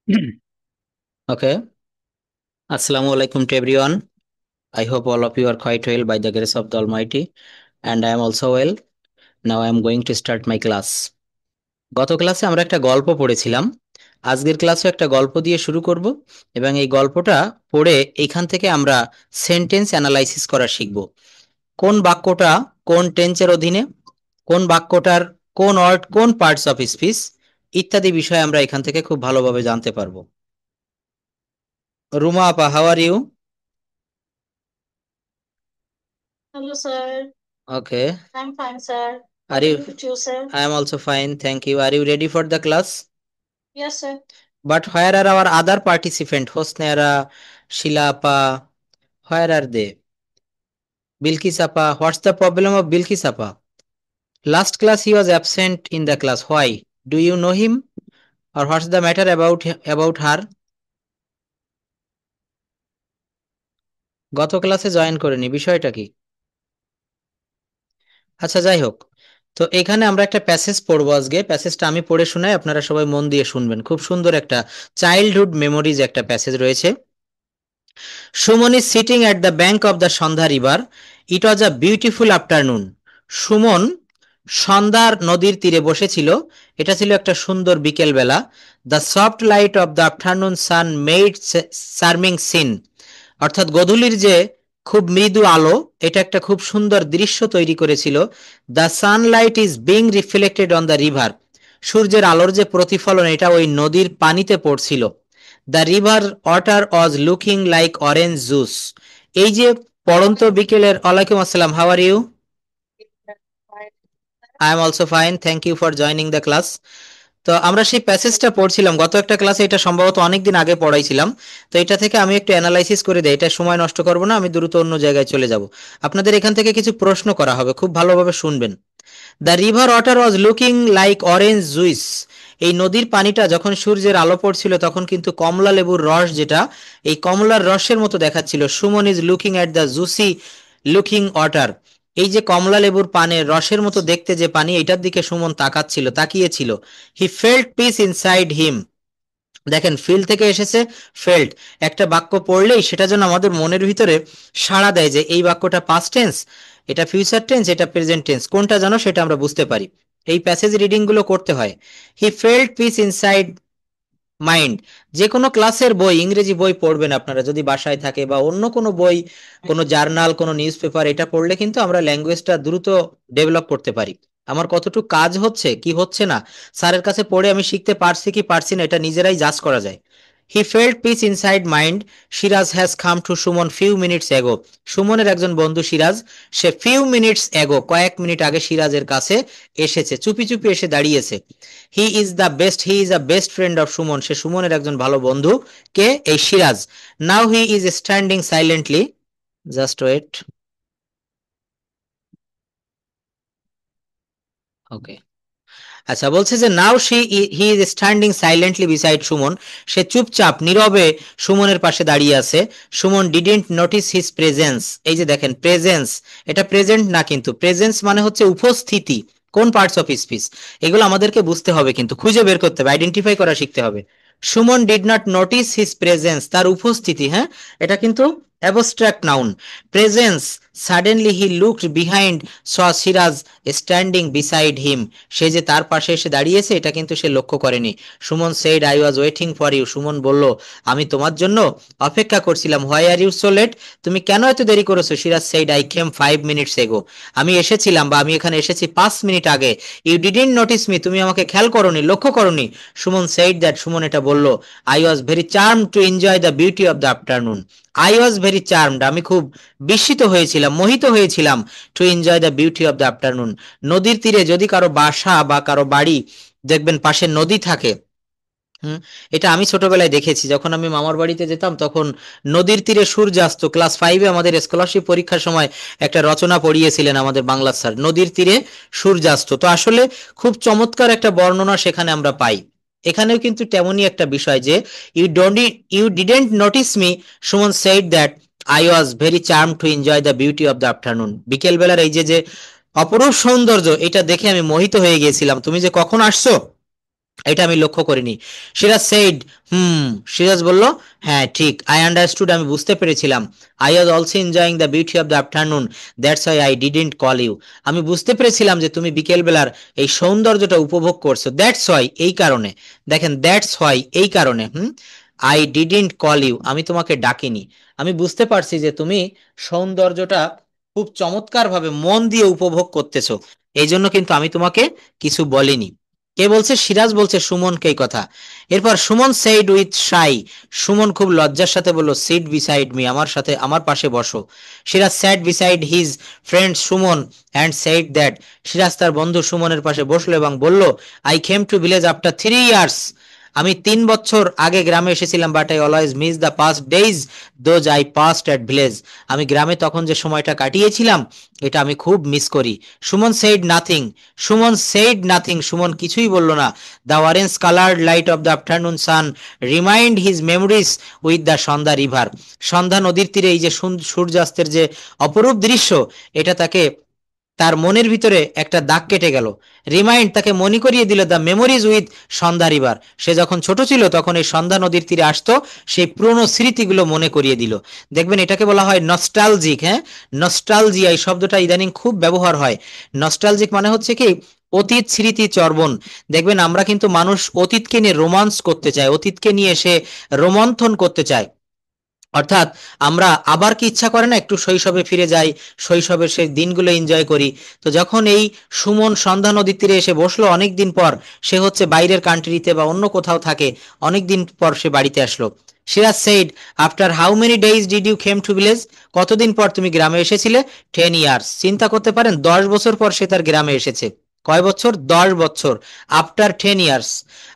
Okay. Assalamu alaikum to everyone. I hope all of you are quite well by the grace of the Almighty. And I am also well. Now I am going to start my class. গত ক্লাসে আমরা একটা গল্প পড়েছিলাম। আজকের ক্লাসে একটা গল্প দিয়ে শুরু করব এবং এই গল্পটা পড়ে এইখান থেকে আমরা সেন্টেন্স অ্যানালাইসিস করা শিখব। কোন বাক্যটা কোন টেন্সের অধীনে, কোন বাক্যটার কোন ওয়ার্ড কোন পার্টস অফ স্পিচ ইত্যাদি বিষয় আমরা এখান থেকে খুব ভালোভাবে জানতে পারবো। রুমা আপা, how are you? Hello, sir. Okay. I'm fine, sir. Are What you? about you, sir? I am also fine, thank you. Are you ready for the class? Yes, sir. But where are our other participants? Hosnera, Sheila Appa, where are they? Bilkis Appa, what's the problem of Bilkis Appa? Last class he was absent in the class. Why? Do you know him? Or what's the matter about her? গত ক্লাসে join করেনি, বিষয়টা কি? আচ্ছা, যাই হোক। তো এখানে আমরা একটা প্যাসেজ পড়বো আজকে। প্যাসেজটা আমি পড়ে শোনাই, আপনারা সবাই মন দিয়ে শুনবেন। খুব সুন্দর একটা চাইল্ডহুড মেমোরিজ একটা প্যাসেজ রয়েছে। Suman is sitting at the bank of the Sandhya river. It was a beautiful afternoon. Suman সন্ধ্যার নদীর তীরে বসেছিল। এটা ছিল একটা সুন্দর বিকেল বেলা। The soft light of the afternoon sun made charming scene. অর্থাৎ গোধূলির যে খুব মৃদু আলো, এটা একটা খুব সুন্দর দৃশ্য তৈরি করেছিল। The sunlight is being reflected on the river. সূর্যের আলোর যে প্রতিফলন, এটা ওই নদীর পানিতে পড়ছিল। The river water was looking like orange juice. এই যে পড়ন্ত বিকেলের, ওয়ালাইকুম আসসালাম, how are you? I am also fine, thank you for joining the class. তো আমরা সেই প্যাসেজটা পড়ছিলাম গত একটা ক্লাসে, এটা সম্ভবত অনেকদিন আগে পড়াইছিলাম। তো এটা থেকে আমি একটু অ্যানালাইসিস করে দেই, এটা সময় নষ্ট করব না, আমি দ্রুত অন্য জায়গায় চলে যাব। আপনাদের এখান থেকে কিছু প্রশ্ন করা হবে, খুব ভালোভাবে শুনবেন। The river water was looking like orange juice. এই নদীর পানিটা যখন সূর্যের আলো পড়ছিল তখন কিন্তু কমলা লেবুর রস, যেটা এই কমলার রসের মতো দেখাচ্ছিল। Suman is looking at the juicy looking water. এই যে কমলা লেবুর পানের রসের মতো দেখতে যে পানি, এটার দিকে সুমন তাকিয়েছিল। He felt peace inside him. দেখেন, ফিল থেকে এসেছে ফেল্ট। একটা বাক্য পড়লেই সেটা যেন আমাদের মনের ভিতরে সাড়া দেয় যে এই বাক্যটা পাস্ট টেন্স, এটা ফিউচার টেন্স, এটা প্রেজেন্ট টেন্স, কোনটা যেন সেটা আমরা বুঝতে পারি। এই প্যাসেজ রিডিং গুলো করতে হয়। হি ফেল্ট পিস ইনসাইড মাইন্ড। যে কোনো ক্লাসের বই, ইংরেজি বই পড়বেন আপনারা যদি বাসায় থাকে, বা অন্য কোনো বই, কোনো জার্নাল, কোনো নিউজ পেপার, এটা পড়লে কিন্তু আমরা ল্যাঙ্গুয়েজটা দ্রুত ডেভেলপ করতে পারি। আমার কতটুকু কাজ হচ্ছে কি হচ্ছে না, স্যারের কাছে পড়ে আমি শিখতে পারছি কি পারছি না, এটা নিজেরাই জাজ করা যায়। He felt peace inside mind. Siraj has come to Suman few minutes ago. সুমনের একজন বন্ধু সিরাজ, সে ফিউ মিনিটস এগো, কয়েক মিনিট আগে সিরাজের কাছে এসেছে, চুপি চুপি এসে দাঁড়িয়েছে। He is a best friend of Suman. সে সুমনের একজন ভালো বন্ধু। কে? এই Siraj. Now he is standing silently. Just wait. Okay. আচ্ছা, বলছে যে now he is standing silently beside Suman. সে চুপচাপ নীরবে সুমনের পাশে দাঁড়িয়ে আছে। Suman didn't notice his presence. এই যে দেখেন, প্রেজেন্স, এটা প্রেজেন্ট না, কিন্তু প্রেজেন্স মানে হচ্ছে উপস্থিতি। কোন পার্টস অফ স্পিচ, এগুলো আমাদেরকে বুঝতে হবে, কিন্তু খুঁজে বের করতে হবে, আইডেন্টিফাই করা শিখতে হবে। Suman did not notice his presence, তার উপস্থিতি, হ্যাঁ, এটা কিন্তু abstract noun. Presence, suddenly he looked behind, saw Siraj standing beside him. সে যে তার পাশে এসে দাঁড়িয়েছে এটা কিন্তু সে লক্ষ্য করেনি। Suman said I was waiting for you. Suman বলল, আমি তোমার জন্য অপেক্ষা করছিলাম। Why are you so late? তুমি কেন এত দেরি করেছো? Siraj said I came 5 minutes ago. আমি এসেছিলাম, বা আমি এখানে এসেছি 5 মিনিট আগে। ইউ ডিডেন্ট নোটিস মি, তুমি আমাকে খেয়াল করোনি, লক্ষ্য করোনি। সুমন সেইড দ্যাট, সুমন এটা বলল। I was very charmed two enjoy the beauty of the afternoon. I was very charmed, আমি খুব বিস্মিত হয়েছিলাম, মোহিত হয়েছিলাম। Two enjoy the beauty of the afternoon. নদীর তীরে যদি কারো বাসা বা কারো বাড়ি দেখবেন পাশে নদী থাকে, হুম, এটা আমি ছোটবেলায় দেখেছি। যখন আমি মামার বাড়িতে যেতাম তখন নদীর তীরে সূর্যাস্ত, ক্লাস 5-এ আমাদের স্কলারশিপ পরীক্ষার সময় একটা রচনা পড়িয়েছিলেন আমাদের বাংলা স্যার, নদীর তীরে সূর্যাস্ত। তো আসলে খুব চমৎকার একটা বর্ণনা সেখানে আমরা পাই। এখানেও কিন্তু তেমনই একটা বিষয় যে you don't you didn't notice me, Suman said that I was very charm to enjoy the beauty of the afternoon. বিকেল বেলার এই যে যে অপরূপ সৌন্দর্য, এটা দেখে আমি মোহিত হয়ে গিয়েছিলাম। তুমি যে কখন আসছো? এটা আমি লক্ষ্য করিনি। সিরাজ সেইড, সিরাজ বলল, হ্যাঁ ঠিক, আই আন্ডারস্টুড, আমি বুঝতে পেরেছিলাম। I was also enjoying the beauty of the afternoon, that's why I didn't call you. আমি বুঝতে পেরেছিলাম যে তুমি বিকেলবেলার এই সৌন্দর্যটা উপভোগ করছো, দ্যাটস ওয়াই, এই কারণে। দেখেন, দ্যাটস ওয়াই, এই কারণে, আই ডিডন্ট কল ইউ, আমি তোমাকে ডাকিনি। আমি বুঝতে পারছি যে তুমি সৌন্দর্যটা খুব চমৎকারভাবে মন দিয়ে উপভোগ করতেছো, এই জন্য কিন্তু আমি তোমাকে কিছু বলিনি। কে বলছে? সিরাজ বলছে সুমনকে এই কথা। এরপর সুমন সেইড উইথ শাই, সুমন খুব লজ্জার সাথে বলল, সিট বিসাইড মি, আমার সাথে, আমার পাশে বসো। Siraj sat beside his friend Suman and said that, Siraj তার বন্ধু সুমনের পাশে বসলো এবং বলল, I came to village after 3 years, আমি 3 বছর আগে গ্রামে এসেছিলাম, but I always miss the past days those I passed at village, আমি গ্রামে তখন যে সময়টা কাটিয়েছিলাম এটা আমি খুব মিস করি। Suman said nothing, Suman said nothing, Suman কিছুই বলল না। The orange coloured light of the afternoon sun remind his memories with the Sandhya river, Sandhya নদীর তীরে এই যে সূর্যাস্তের যে অপরূপ দৃশ্য, এটা তাকে, তার মনের ভিতরে একটা দাগ কেটে গেল। রিমাইন্ড, তাকে মনে করিয়ে দিল the memories with Sandhya river, সে যখন ছোট ছিল তখন এই সন্ধ্যা নদীর তীরে আসতো, সেই পুরনো স্মৃতিগুলো মনে করিয়ে দিল। দেখবেন এটাকে বলা হয় নস্টালজিক। হ্যাঁ, নস্টালজিয়া এই শব্দটা ইদানিং খুব ব্যবহার হয়। নস্টালজিক মানে হচ্ছে কি, অতীত স্মৃতি চর্বণ। দেখবেন আমরা কিন্তু মানুষ অতীতকে নিয়ে রোমান্স করতে চায়, অতীতকে নিয়ে সে রোমন্থন করতে চায়। অর্থাৎ আমরা আবার কি ইচ্ছা করে না একটু শৈশবে ফিরে যাই, শৈশবের সেই দিনগুলো এনজয় করি। তো যখন এই সুমন সন্ধ্যা নদীর তীরে এসে বসলো অনেক দিন পর, সে হচ্ছে বাইরের কান্ট্রিতে বা অন্য কোথাও থাকে, অনেক দিন পর সে বাড়িতে আসলো। Siraj said, after how many days did you came to village, কতদিন পর তুমি গ্রামে এসেছিলে? 10 ইয়ার্স, চিন্তা করতে পারেন 10 বছর পর সে তার গ্রামে এসেছে। কয় বছর? 10 বছর। After 10 years,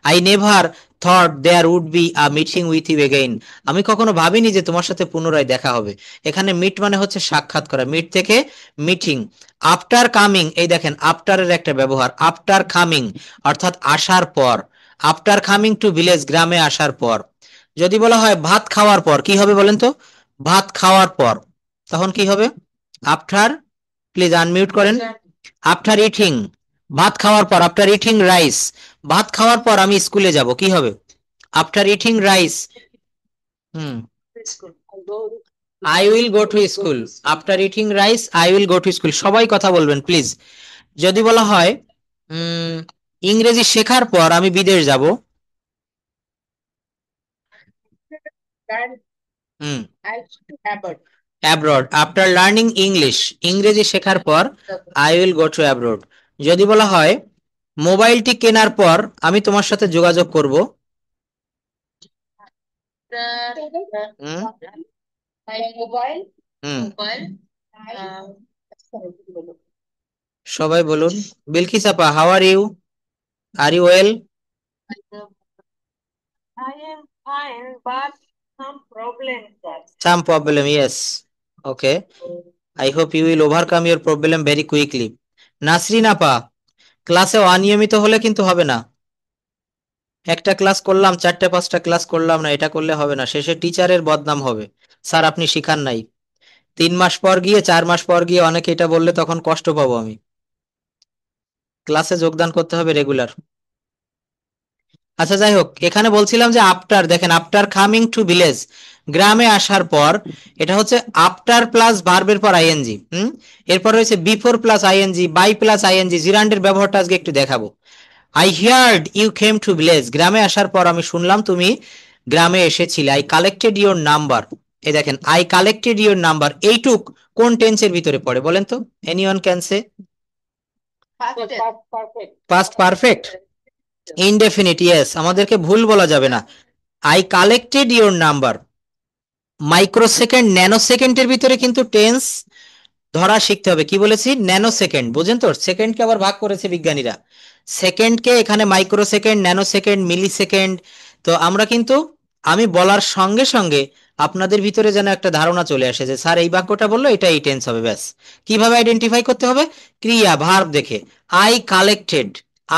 I never thought there would be a meeting with you again, আমি কখনো ভাবিনি যে তোমার সাথে পুনরায় দেখা হবে। এখানে মিট মানে হচ্ছে সাক্ষাৎ করা, মিট থেকে মিটিং। আফটার কামিং, এই দেখেন আফটারের একটা ব্যবহার, আফটার কামিং অর্থাৎ আসার পর, আফটার কামিং টু ভিলেজ, গ্রামে আসার পর। যদি বলা হয় ভাত খাওয়ার পর, কি হবে বলেন তো? ভাত খাওয়ার পর, তখন কি হবে? আফটার, প্লিজ আনমিউট করেন। আফটার ইটিং, ভাত খাওয়ার পর, আফটার ইটিং রাইস, ভাত খাওয়ার পর আমি স্কুলে যাব, কি হবে? After eating rice, hmm, I will go to school, after eating rice I will go to school. সবাই কথা বলবেন প্লিজ। যদি বলা হয় ইংরেজি শেখার পর আমি বিদেশ যাব, হুম, অ্যাব্রড, আফটার লার্নিং ইংলিশ, ইংরেজি শেখার পর I will go to abroad. যদি বলা হয় মোবাইলটি কেনার পর আমি তোমার সাথে যোগাযোগ করব, হুম, হুম, সবাই বলুন। বিলকিস আপা, how are you? Are you well? Some problem, yes. Okay. I hope you will overcome your problem very quickly. Nasrin আপা, ক্লাসে অনিয়মিত হলে কিন্তু হবে না। একটা ক্লাস করলাম, 4-5টা ক্লাস করলাম না, এটা করলে হবে না, শেষে টিচারের বদনাম হবে, স্যার আপনি শিখান নাই। 3 মাস পর গিয়ে, 4 মাস পর গিয়ে অনেকে এটা বললে তখন কষ্ট পাবো আমি। ক্লাসে যোগদান করতে হবে রেগুলার। আচ্ছা যাই হোক, এখানে বলছিলাম যে আফটার, দেখেন আফটার কামিং টু ভিলেজ, গ্রামে আসার পর, এটা হচ্ছে আফটার প্লাস ভার্বের পর আইএনজি। এরপর রয়েছে before plus ING, by plus ING. জিরান্ডের ব্যবহারটা আজকে একটু দেখাবো। I heard you came to village, গ্রামে আসার পর আমি শুনলাম তুমি গ্রামে এসেছিলে। আই কালেক্টেড ইউর নাম্বার, এই দেখেন আই কালেক্টেড ইউর নাম্বার, এইটুক কোন টেন্সের ভিতরে পড়ে বলেন তো? Anyone can say? Past perfect, indefinite, yes, আমাদেরকে ভুল বলা যাবে না। I collected your number, microsecond nano সেকেন্ডের ভিতরে কিন্তু টেন্স ধরা শিখতে হবে। কি বলেছি? ন্যানো সেকেন্ড, বুঝেন তো? সেকেন্ডকে আবার ভাগ করেছে বিজ্ঞানীরা, সেকেন্ডকে এখানে মাইক্রো সেকেন্ড, ন্যানো সেকেন্ড, মিলি সেকেন্ড। তো আমরা কিন্তু, আমি বলার সঙ্গে সঙ্গে আপনাদের ভিতরে যেন একটা ধারণা চলে আসে যে স্যার এই বাক্যটা বললো এটা এই টেন্স হবে, ব্যাস। কিভাবে আইডেন্টিফাই করতে হবে? ক্রিয়া, ভার্ব দেখে। আই কালেক্টেড,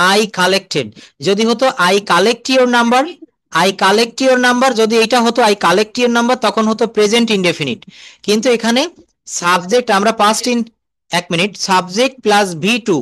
আই কালেক্টেড, যদি হতো I collect your number, I collect your number, যদি এটা হতো আই কালেক্ট ইউর নাম্বার তখন হতো প্রেজেন্ট ইনডেফিনিট। কিন্তু এখানে সাবজেক্ট আমরা এক minute, subject plus V two,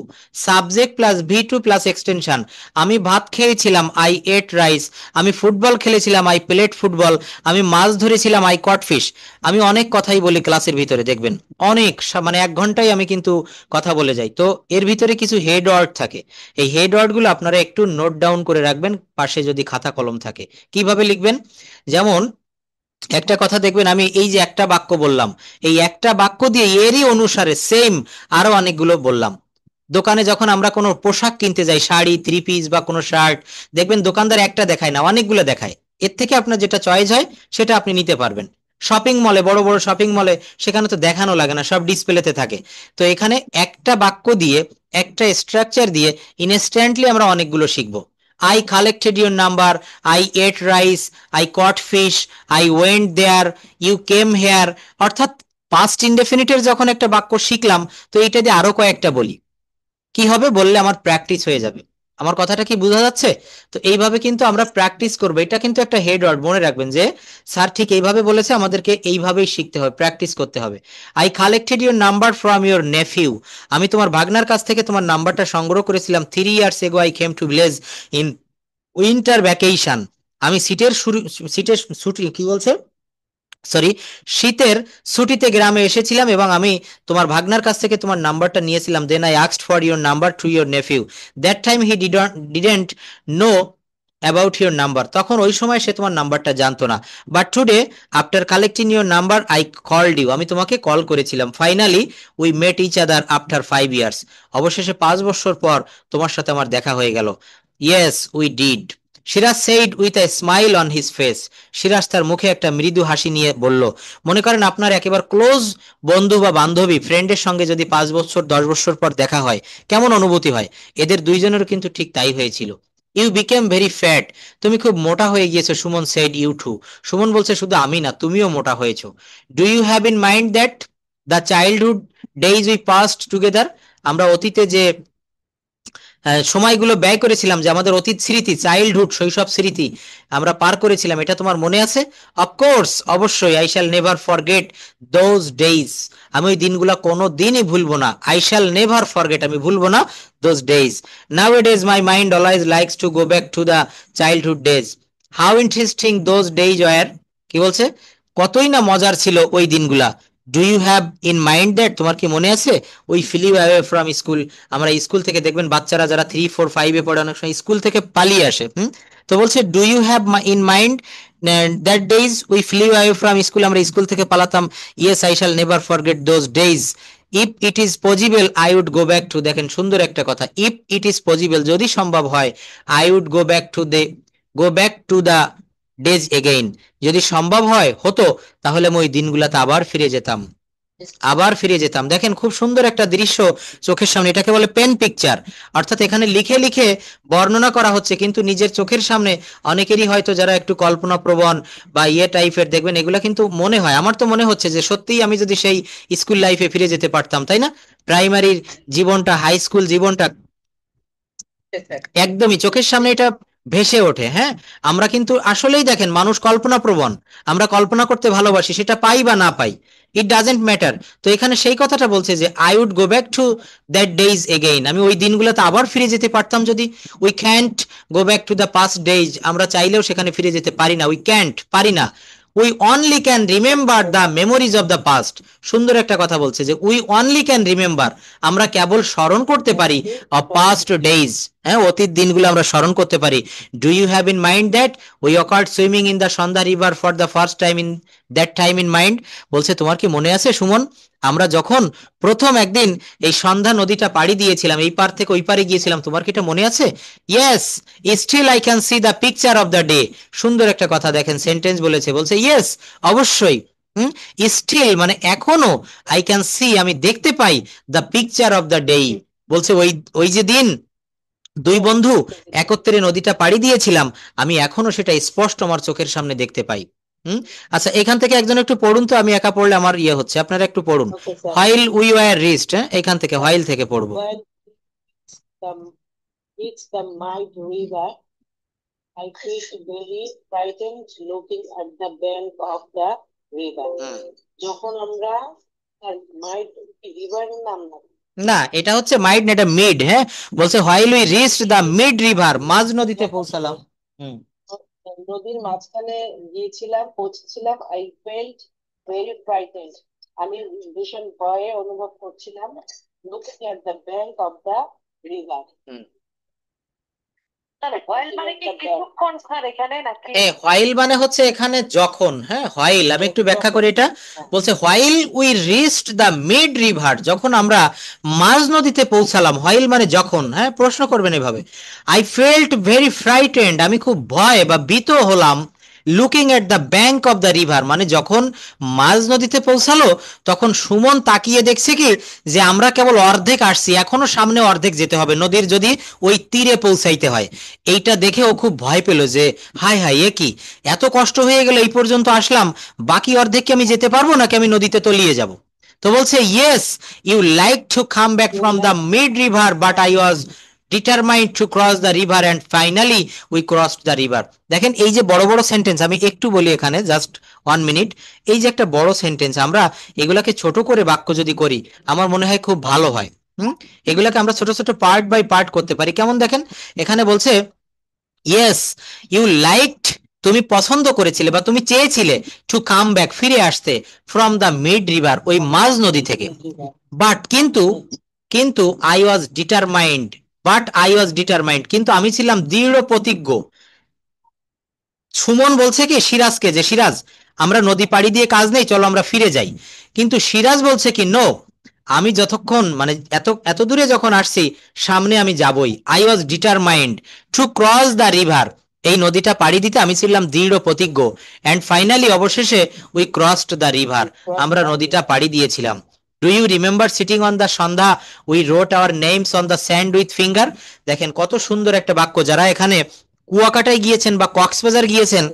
subject plus V two plus extension. আমি ভাত খেয়েছিলাম, আই এট রাইস। আমি ফুটবল খেলেছিলাম, আই প্লেড ফুটবল। আমি মাছ ধরেছিলাম, আই কট ফিশ। আমি অনেক কথাই বলি ক্লাসের ভিতরে, দেখবেন অনেক মানে 1 ঘন্টায় আমি কিন্তু কথা বলে যাই। তো এর ভিতরে কিছু হেড ওয়ার্ড থাকে, এই হেড ওয়ার্ড গুলো আপনারা একটু নোট ডাউন করে রাখবেন পাশে যদি খাতা কলম থাকে। কিভাবে লিখবেন? যেমন একটা কথা দেখবেন, আমি এই যে একটা বাক্য বললাম, এই একটা বাক্য দিয়ে এরই অনুসারে সেম আরো অনেকগুলো বললাম। দোকানে যখন আমরা কোনো পোশাক কিনতে যাই, শাড়ি, থ্রি পিস বা কোনো শার্ট, দেখবেন দোকানদার একটা দেখায় না, অনেকগুলো দেখায়। এর থেকে আপনার যেটা চয়েস হয় সেটা আপনি নিতে পারবেন। শপিং মলে, বড় বড় শপিং মলে, সেখানে তো দেখানো লাগে না, সব ডিসপ্লেতে থাকে। তো এখানে একটা বাক্য দিয়ে, একটা স্ট্রাকচার দিয়ে ইনস্ট্যান্টলি আমরা অনেকগুলো শিখবো। I collected your number, I ate rice, I caught fish, I went there, you came here. অর্থাৎ পাস্ট ইনডেফিনিটের যখন একটা বাক্য শিখলাম, তো এইটা দিয়ে আরো কয়েকটা বলি, কি হবে বললে আমার প্র্যাকটিস হয়ে যাবে। আমার কথাটা কি বোঝা যাচ্ছে? তো এইভাবে কিন্তু আমরা প্র্যাকটিস করবো। এটা কিন্তু একটা হেড ওয়ার্ড, মনে রাখবেন যে স্যার ঠিক এইভাবে বলেছে, আমাদেরকে এইভাবেই শিখতে হবে, প্র্যাকটিস করতে হবে। I collected your number from your nephew, আমি তোমার ভাগনার কাছ থেকে তোমার নাম্বারটা সংগ্রহ করেছিলাম। 3 years ago I came to village in winter vacation, আমি সিটের ছুটি, কি বলছে, সরি, শীতের ছুটিতে গ্রামে এসেছিলাম এবং আমি তোমার ভাগনার কাছ থেকে তোমার নাম্বারটা নিয়েছিলাম। Then I asked for your number to your nephew, that time he didn't know about your number, তখন ওই সময় সে তোমার নাম্বারটা জানতো না। But today after collecting your number I called you, আমি তোমাকে কল করেছিলাম। Finally we met each other after 5 years, অবশেষে 5 বছর পর তোমার সাথে আমার দেখা হয়ে গেল। Yes we did, Siraj said with a smile on his face, Siraj তার মুখে একটা মৃদু হাসি নিয়ে বলল। মনে করেন আপনার একেবারে ক্লোজ বন্ধু বা বান্ধবী, ফ্রেন্ডের সঙ্গে যদি 5 বছর 10 বছর পর দেখা হয়, কেমন অনুভূতি হয়? এদের দুইজনেরও কিন্তু ঠিক তাই হয়েছিল। ইউ বিকেম ভেরি ফ্যাট, তুমি খুব মোটা হয়ে গিয়েছো, Suman said you too, Suman বলছে শুধু আমি না, তুমিও মোটা হয়েছো। Do you have in mind that the childhood days we passed together, আমরা অতীতে যে সময়গুলো ব্যয় করেছিলাম, যে আমাদের অতীত স্মৃতি, চাইল্ডহুড, শৈশব স্মৃতি আমরা পার করেছিলাম, এটা তোমার মনে আছে? অফকোর্স, অবশ্যই। I shall never forget those days, আমি ওই দিনগুলো কোনো দিনই ভুলবো না। আই শ্যাল নেভার ফরগেট, আমি ভুলবো না those days. Nowadays my mind always likes to go back to the childhood days, how interesting those days were, কি বলছে, কতই না মজার ছিল ওই দিনগুলা। Do you have in mind that, তোমার কি মনে আছে ওই ফিলিউ অ্যাওয়ে ফ্রম স্কুল, আমরা স্কুল থেকে দেখবেন বাচ্চারা যারা 3 4 5-এ পড়ে অনেক সময় স্কুল থেকে পালিয়ে আসে। তো বলছে do you have in mind that days we flew away from school, আমরা স্কুল থেকে পালাতাম। Yes I shall never forget those days. If it is possible I would go back to, দেখেন সুন্দর একটা কথা, ইফ ইট ইজ পসিবল, যদি সম্ভব হয়, I would go back to the days again, যদি সম্ভব হয়, হতো, তাহলে আমি ওই দিনগুলাতে আবার ফিরে যেতাম, আবার ফিরে যেতাম। দেখেন খুব সুন্দর একটা দৃশ্য চোখের সামনে, এটাকে বলে পেন পিকচার। অর্থাৎ এখানে লিখে লিখে বর্ণনা করা হচ্ছে, কিন্তু নিজের চোখের সামনে। অনেকেরই হয়তো যারা একটু কল্পনা প্রবণ বা ইয়ে টাইপের, দেখবেন এগুলা কিন্তু মনে হয়, আমার তো মনে হচ্ছে যে সত্যিই আমি যদি সেই স্কুল লাইফে ফিরে যেতে পারতাম, তাই না? প্রাইমারির জীবনটা, হাই স্কুল জীবনটা, একদমই চোখের সামনে এটা ভেসে ওঠে। হ্যাঁ, আমরা কিন্তু আসলেই দেখেন মানুষ কল্পনা প্রবণ, আমরা কল্পনা করতে ভালোবাসি, সেটা পাই বা না পাই, ইট ডাজেন্ট ম্যাটার। তো এখানে সেই কথাটা বলছে যে I would go back to that days again, আমি ওই দিনগুলোতে আবার ফিরে যেতে পারতাম যদি। We can't go back to the past days, আমরা চাইলেও সেখানে ফিরে যেতে পারি না, উই ক্যান্ট, পারি না। We only can remember the memories of the past, সুন্দর একটা কথা বলছে যে উই অনলি ক্যান রিমেম্বার, আমরা কেবল স্মরণ করতে পারি অফ পাস্ট ডেইজ, হ্যাঁ অতীত দিনগুলো আমরা স্মরণ করতে পারি। Do you have in mind that we occurred swimming in the Sandhya river for the first time in that time in mind, বলছে তোমার কি মনে আছে সুমন, আমরা যখন প্রথম একদিন এই সন্ধ্যা নদীটা পাড়ি দিয়েছিলাম, এই পার থেকে ওই পারে গিয়েছিলাম, তোমার কি এটা মনে আছে? Yes still I can see the picture of the day, সুন্দর একটা কথা দেখেন, সেন্টেন্স বলেছে, বলছে ইয়েস অবশ্যই, স্টিল মানে এখনো, আই ক্যান সি আমি দেখতে পাই, the picture of the day, বলছে ওই ওই যে দিন দুই বন্ধু একত্রে নদীটা পাড়ি দিয়েছিলাম, আমি এখনো সেটা স্পষ্ট আমার চোখের সামনে দেখতে পাই। আচ্ছা এখান থেকে একজন একটু পড়ুন তো, আমি একা পড়লে আমার ইয়ে হচ্ছে, আপনারা একটু পড়ুন। Okay, sir. While we were wrist, হ্যাঁ এখান থেকে হোয়াইল থেকে পড়বো। When the it's the Mide River, I felt very frightened looking at the bank of the river. যখন আমরা আর মাইট রিভারের নাম না? না, এটা হচ্ছে মাইড না, এটা মিড। হ্যাঁ, বলছে while we reached the mid river, মাঝ নদীতে পৌঁছালাম। নদীর মাঝখানে গিয়েছিলাম, পৌঁছেছিলাম। আই ফেল্ট ভেরি ফ্রাইটেন্ড, আমি ভীষণ ভয়ে অনুভব করছিলাম। Looking at the bank of the river. While মানে হচ্ছে এখানে যখন। হ্যাঁ, হোয়াইল আমি একটু ব্যাখ্যা করি এটা। বলছে while we reached the mid river, যখন আমরা মাঝ নদীতে পৌঁছালাম। হোয়াইল মানে যখন। হ্যাঁ, প্রশ্ন করবেন এভাবে। আই ফেল্ট ভেরি ফ্রাইটেন্ড, আমি খুব ভয় বা ভীত হলাম। Looking at the bank of the river মানে যখন মাঝ নদীতে পৌঁছালো তখন সুমন তাকিয়ে দেখছে কি যে আমরা কেবল অর্ধেক আসছি, এখনো সামনে অর্ধেক যেতে হবে নদীর, যদি ওই তীরে পৌঁছাইতে হয়। এইটা দেখে ও খুব ভয় পেল যে হায় হায়, এ কি, এত কষ্ট হয়ে গেল, এই পর্যন্ত আসলাম, বাকি অর্ধেক কি আমি যেতে পারবো নাকি আমি নদীতে তলিয়ে যাব? তো বলছে yes you like to come back from the mid river but I was determined to cross the river and finally we crossed the river. দেখেন এই যে বড় বড় সেন্টেন্স, আমি একটু বলি এখানে, জাস্ট 1 মিনিট। এই যে একটা বড় সেন্টেন্স, আমরা এগুলাকে ছোট করে বাক্য যদি করি আমার মনে হয় খুব ভালো হয়। এগুলাকে আমরা ছোট ছোট পার্ট বাই পার্ট করতে পারি। কেমন দেখেন, এখানে বলছে ইয়েস ইউ লাইকড, তুমি পছন্দ করেছিলে বা তুমি চেয়েছিলে, টু কাম ব্যাক, ফিরে আসতে, ফ্রম দ্য মিড রিভার, ওই মাঝ নদী থেকে। বাট কিন্তু, কিন্তু আই ওয়াজ ডিটারমাইন্ড, কিন্তু আমি ছিলাম দৃঢ় প্রতিজ্ঞ। সুমন বলছে কি সিরাজকে যে সিরাজ, আমরা নদী পাড়ি দিয়ে কাজ নেই, চলো আমরা ফিরে যাই। কিন্তু সিরাজ বলছে কি নো, আমি যতক্ষণ মানে এত এত দূরে যখন আসছি, সামনে আমি যাবই। I was determined to cross the river, এই নদীটা পাড়ি দিতে আমি ছিলাম দৃঢ় প্রতিজ্ঞ। অ্যান্ড ফাইনালি, অবশেষে, উই ক্রসড দ্য রিভার, আমরা নদীটা পাড়ি দিয়েছিলাম। Do you remember sitting on the Sandhya we wrote our names on the sand with finger. দেখেন কত সুন্দর একটা বাক্য। যারা এখানে কুয়াকাটায় গিয়েছেন বা কক্সবাজার গিয়েছেন,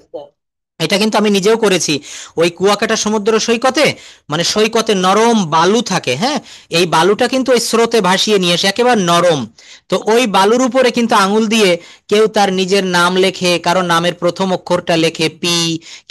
এটা কিন্তু আমি নিজেও করেছি। ওই কুয়াকাটা সমুদ্র সৈকতে, মানে সৈকতে নরম বালু থাকে। হ্যাঁ, এই বালুটা কিন্তু ওই স্রোতে ভাসিয়ে নিয়ে এসে একেবারে নরম। তো ওই বালুর উপরে কিন্তু আঙুল দিয়ে কেউ তার নিজের নাম লেখে, কারো নামের প্রথম অক্ষরটা লেখে পি,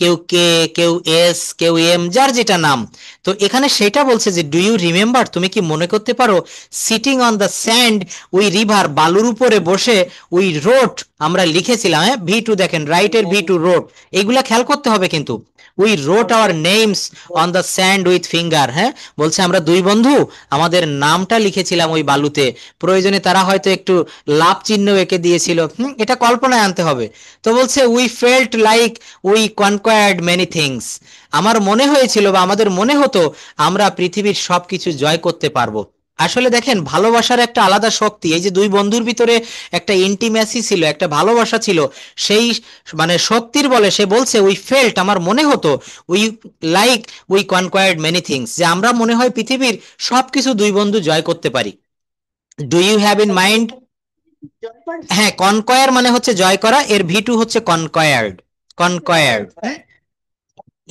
কেউ কে, কেউ এস, কেউ এম, যার যেটা নাম। তো এখানে সেটা বলছে যে ডু ইউ রিমেম্বার, তুমি কি মনে করতে পারো, sitting on the sand we river, বালুর উপরে বসে উই রোট, আমরা লিখেছিলাম। হ্যাঁ, ভি টু দেখেন, রাইটের ভি টু রোট, এইগুলা খেয়াল করতে হবে কিন্তু। We wrote our names on the sand with finger. হ্যাঁ, বলছে আমরা দুই বন্ধু আমাদের নামটা লিখেছিলাম ওই বালুতে। প্রয়োজনে তারা হয়তো একটু লাভ চিহ্ন এঁকে দিয়েছিল। এটা কল্পনায় আনতে হবে। তো বলছে we felt like we conquered many things, আমার মনে হয়েছিল বা আমাদের মনে হতো আমরা পৃথিবীর সবকিছু জয় করতে পারবো। আসলে দেখেন ভালোবাসার একটা আলাদা শক্তি, এই যে দুই বন্ধুর ভিতরে একটা ইন্টিমেসি ছিল, একটা ভালোবাসা ছিল, সেই মানে শক্তির বলে সে বলছে উই ফেল্ট, আমার মনে হতো, we like we conquered many things, যে আমরা মনে হয় পৃথিবীর সবকিছু দুই বন্ধু জয় করতে পারি। Do you have in mind, হ্যাঁ, কনকয়ার মানে হচ্ছে জয় করা, এর ভি2 হচ্ছে কনকয়ার্ড, কনকয়ার্ড।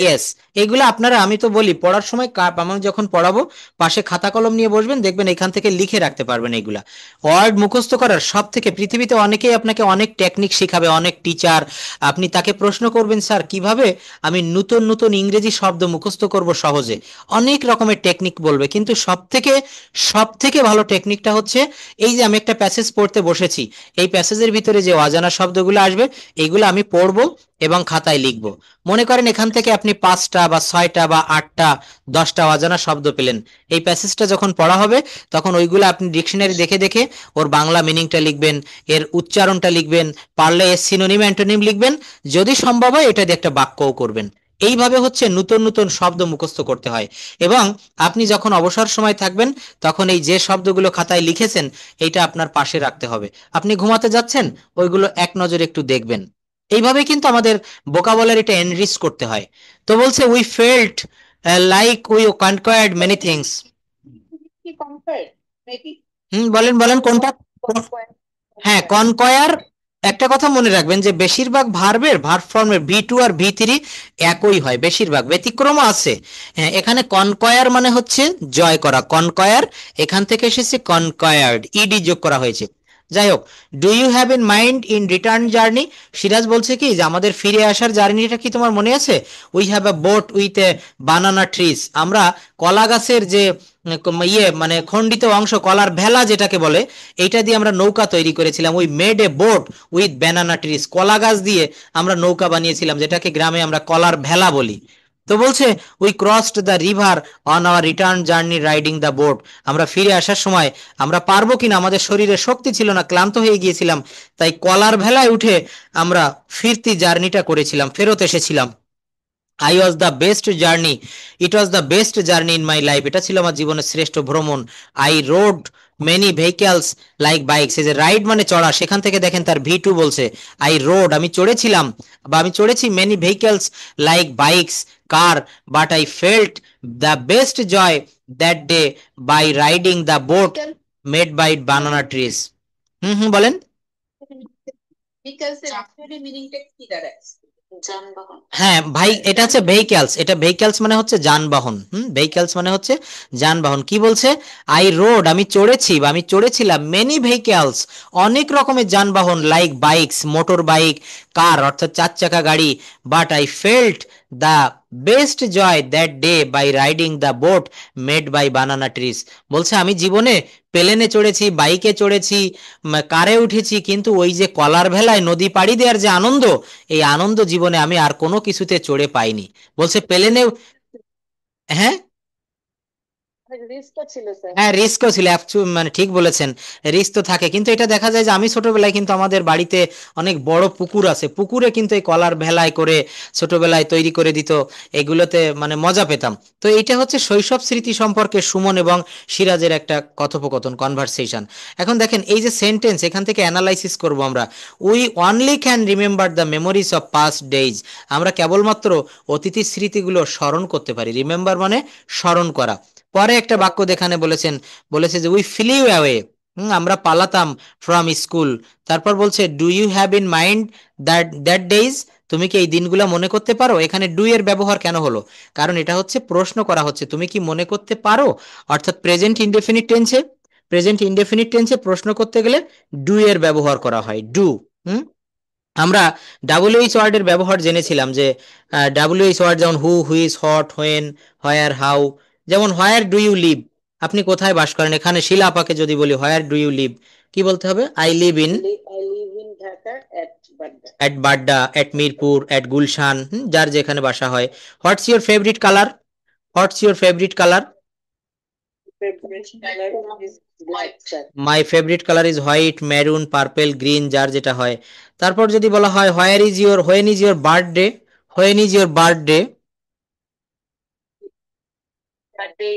ইয়েস, এগুলো আপনারা, আমি তো বলি পড়ার সময় আমি যখন পড়াবো পাশে খাতা কলম নিয়ে বসবেন, দেখবেন এখান থেকে লিখে রাখতে পারবেন এইগুলা। ওয়ার্ড মুখস্থ করার সব থেকে, পৃথিবীতে অনেকেই আপনাকে অনেক টেকনিক শিখাবে, অনেক টিচার, আপনি তাকে প্রশ্ন করবেন স্যার কিভাবে আমি নতুন নতুন ইংরেজি শব্দ মুখস্থ করব সহজে, অনেক রকমের টেকনিক বলবে, কিন্তু সব থেকে ভালো টেকনিকটা হচ্ছে এই যে আমি একটা প্যাসেজ পড়তে বসেছি, এই প্যাসেজের ভিতরে যে অজানা শব্দগুলো আসবে এইগুলো আমি পড়বো এবং খাতায় লিখবো। মনে করেন এখান থেকে আপনি 5টা বা 6টা বা 8টা 10টা অজানা শব্দ পেলেন, এই প্যাসেজটা যখন পড়া হবে তখন ওইগুলো আপনি ডিকশনারি দেখে দেখে ওর বাংলা মিনিংটা লিখবেন, এর উচ্চারণটা লিখবেন, পারলে এর সিনোনিম অ্যান্টোনিম লিখবেন, যদি সম্ভব হয় এটা দিয়ে একটা বাক্যও করবেন। এইভাবে হচ্ছে নতুন নতুন শব্দ মুখস্থ করতে হয়। এবং আপনি যখন অবসর সময় থাকবেন তখন এই যে শব্দগুলো খাতায় লিখেছেন এইটা আপনার পাশে রাখতে হবে। আপনি ঘুমাতে যাচ্ছেন, ওইগুলো এক নজরে একটু দেখবেন। এইভাবে কিন্তু আমাদের ভোকাবুলারিটা এনরিচ করতে হয়। তো বলছে we felt like we conquered many things. বলেন বলেন কোনটা? হ্যাঁ, কনকয়ার। একটা কথা মনে রাখবেন যে বেশিরভাগ ভার্বের ভার্ব ফর্মের ভি2 আর ভি3 একই হয়, বেশিরভাগ, ব্যতিক্রমও আছে। হ্যাঁ, এখানে কনকয়ার মানে হচ্ছে জয় করা, কনকয়ার এখান থেকে এসেছে কনকয়ার্ড, ইডি যোগ করা হয়েছে। যাই হোক, do you have in mind in return journey, Siraj বলছে কি যে আমাদের ফিরে আসার জার্নিটা কি তোমার মনে আছে? We have a boat with a banana trees, আমরা কলা গাছের যে মানে খণ্ডিত অংশ, কলার ভেলা যেটাকে বলে, এইটা দিয়ে আমরা নৌকা তৈরি করেছিলাম। We made a boat with banana trees, কলা গাছ দিয়ে আমরা নৌকা বানিয়েছিলাম, যেটাকে গ্রামে আমরা কলার ভেলা বলি। তো বলছে we crossed the river on our return journey riding the boat, আমরা ফিরে আসার সময় আমরা পারবো কিনা, আমাদের শরীরে শক্তি ছিল না, ক্লান্ত হয়ে গিয়েছিলাম, তাই কলার ভেলায় উঠে আমরা ফিরতি জার্নিটা করেছিলাম, ফেরত এসেছিলাম। I was the best journey, it was the best journey in my life, এটা ছিল আমার জীবনের শ্রেষ্ঠ ভ্রমণ। I rode many vehicles like bikes, এই যে রাইড মানে চড়া, সেখান থেকে দেখেন তার ভি টু বলছে আই রোড, আমি চড়েছিলাম বা আমি চড়েছি, many vehicles like bikes car, but I felt the best joy that day by riding the boat made by banana trees. বলেন। ভেহিকলস এর অ্যাকচুয়ালি মিনিংটা কি দাঁড়ায়? যানবাহন। হ্যাঁ ভাই, এটা হচ্ছে ভেহিক্যালস, এটা ভেহিক্যালস মানে হচ্ছে যানবাহন। ভেহিক্যালস মানে হচ্ছে যানবাহন। কি বলছে? আই রোড, আমি চড়েছি বা আমি চড়েছিলাম, মেনি ভেহিক্যালস, অনেক রকমের যানবাহন, like bikes, motor bike, car অর্থাৎ চার চাকা গাড়ি, but I felt the best joy that day by riding the boat made by banana trees. বলছে আমি জীবনে প্লেনে চড়েছি, বাইকে চড়েছি, কারে উঠেছি, কিন্তু ওই যে কলার ভেলায় নদী পাড়ি দেওয়ার যে আনন্দ, এই আনন্দ জীবনে আমি আর কোনো কিছুতে চড়ে পাইনি। বলছে প্লেনেও, হ্যাঁ রিস্কও ছিল স্যার। হ্যাঁ রিস্কও ছিল, মানে ঠিক বলেছেন, রিস্ক তো থাকে। কিন্তু এটা দেখা যায় যে আমি ছোটবেলায় কিন্তু আমাদের বাড়িতে অনেক বড় পুকুর আছে, পুকুরে কিন্তু এই কলার ভেলায় করে ছোটবেলায় তৈরি করে দিত, এগুলোতে মানে মজা পেতাম। তো এইটা হচ্ছে শৈশব স্মৃতি সম্পর্কে সুমন এবং সিরাজের একটা কথোপকথন, কনভারসেশন। এখন দেখেন এই যে সেন্টেন্স, এখান থেকে অ্যানালাইসিস করব আমরা। We only can remember the memories of past days, আমরা কেবলমাত্র অতীতের স্মৃতিগুলো স্মরণ করতে পারি। রিমেম্বার মানে স্মরণ করা। পরে একটা বাক্য দেখানে বলেছেন, বলেছে যে উই ফ্লিউ অ্যাওয়ে, আমরা পালাতাম ফ্রম স্কুল। তারপর বলছে do you have in mind that days, তুমি কি এই দিনগুলো মনে করতে পারো? এখানে ডু এর ব্যবহার কেন হলো? কারণ এটা হচ্ছে প্রশ্ন করা হচ্ছে, তুমি কি মনে করতে পারো, অর্থাৎ প্রেজেন্ট ইনডেফিনিট টেন্সে, প্রেজেন্ট ইনডেফিনিট টেন্সে প্রশ্ন করতে গেলে ডু এর ব্যবহার করা হয়, ডু। হুম আমরা ডাব্লিউএইচ ওয়ার্ডের ব্যবহার জেনেছিলাম যে ডাব্লিউএইচ ওয়ার্ড যেমন who, whose, what, when, where, how. যেমন হোয়ার ডু ইউ লিভ, আপনি কোথায় বাস করেন? এখানে শিলা আপাকে যদি বলি হোয়ার ডু ইউ লিভ, কি বলতে হবে? I live in I live in Dhaka at Badda. At Badda, at Mirpur, at Gulshan, যার যেখানে বাসা হয়। What's your favourite colour, what's your favourite colour? Favourite colour is black sir. My favourite colour is white, maroon, purple, green, যার যেটা হয়। তারপর যদি বলা হয় where is your, when is your birthday, when is your birthday? Birthday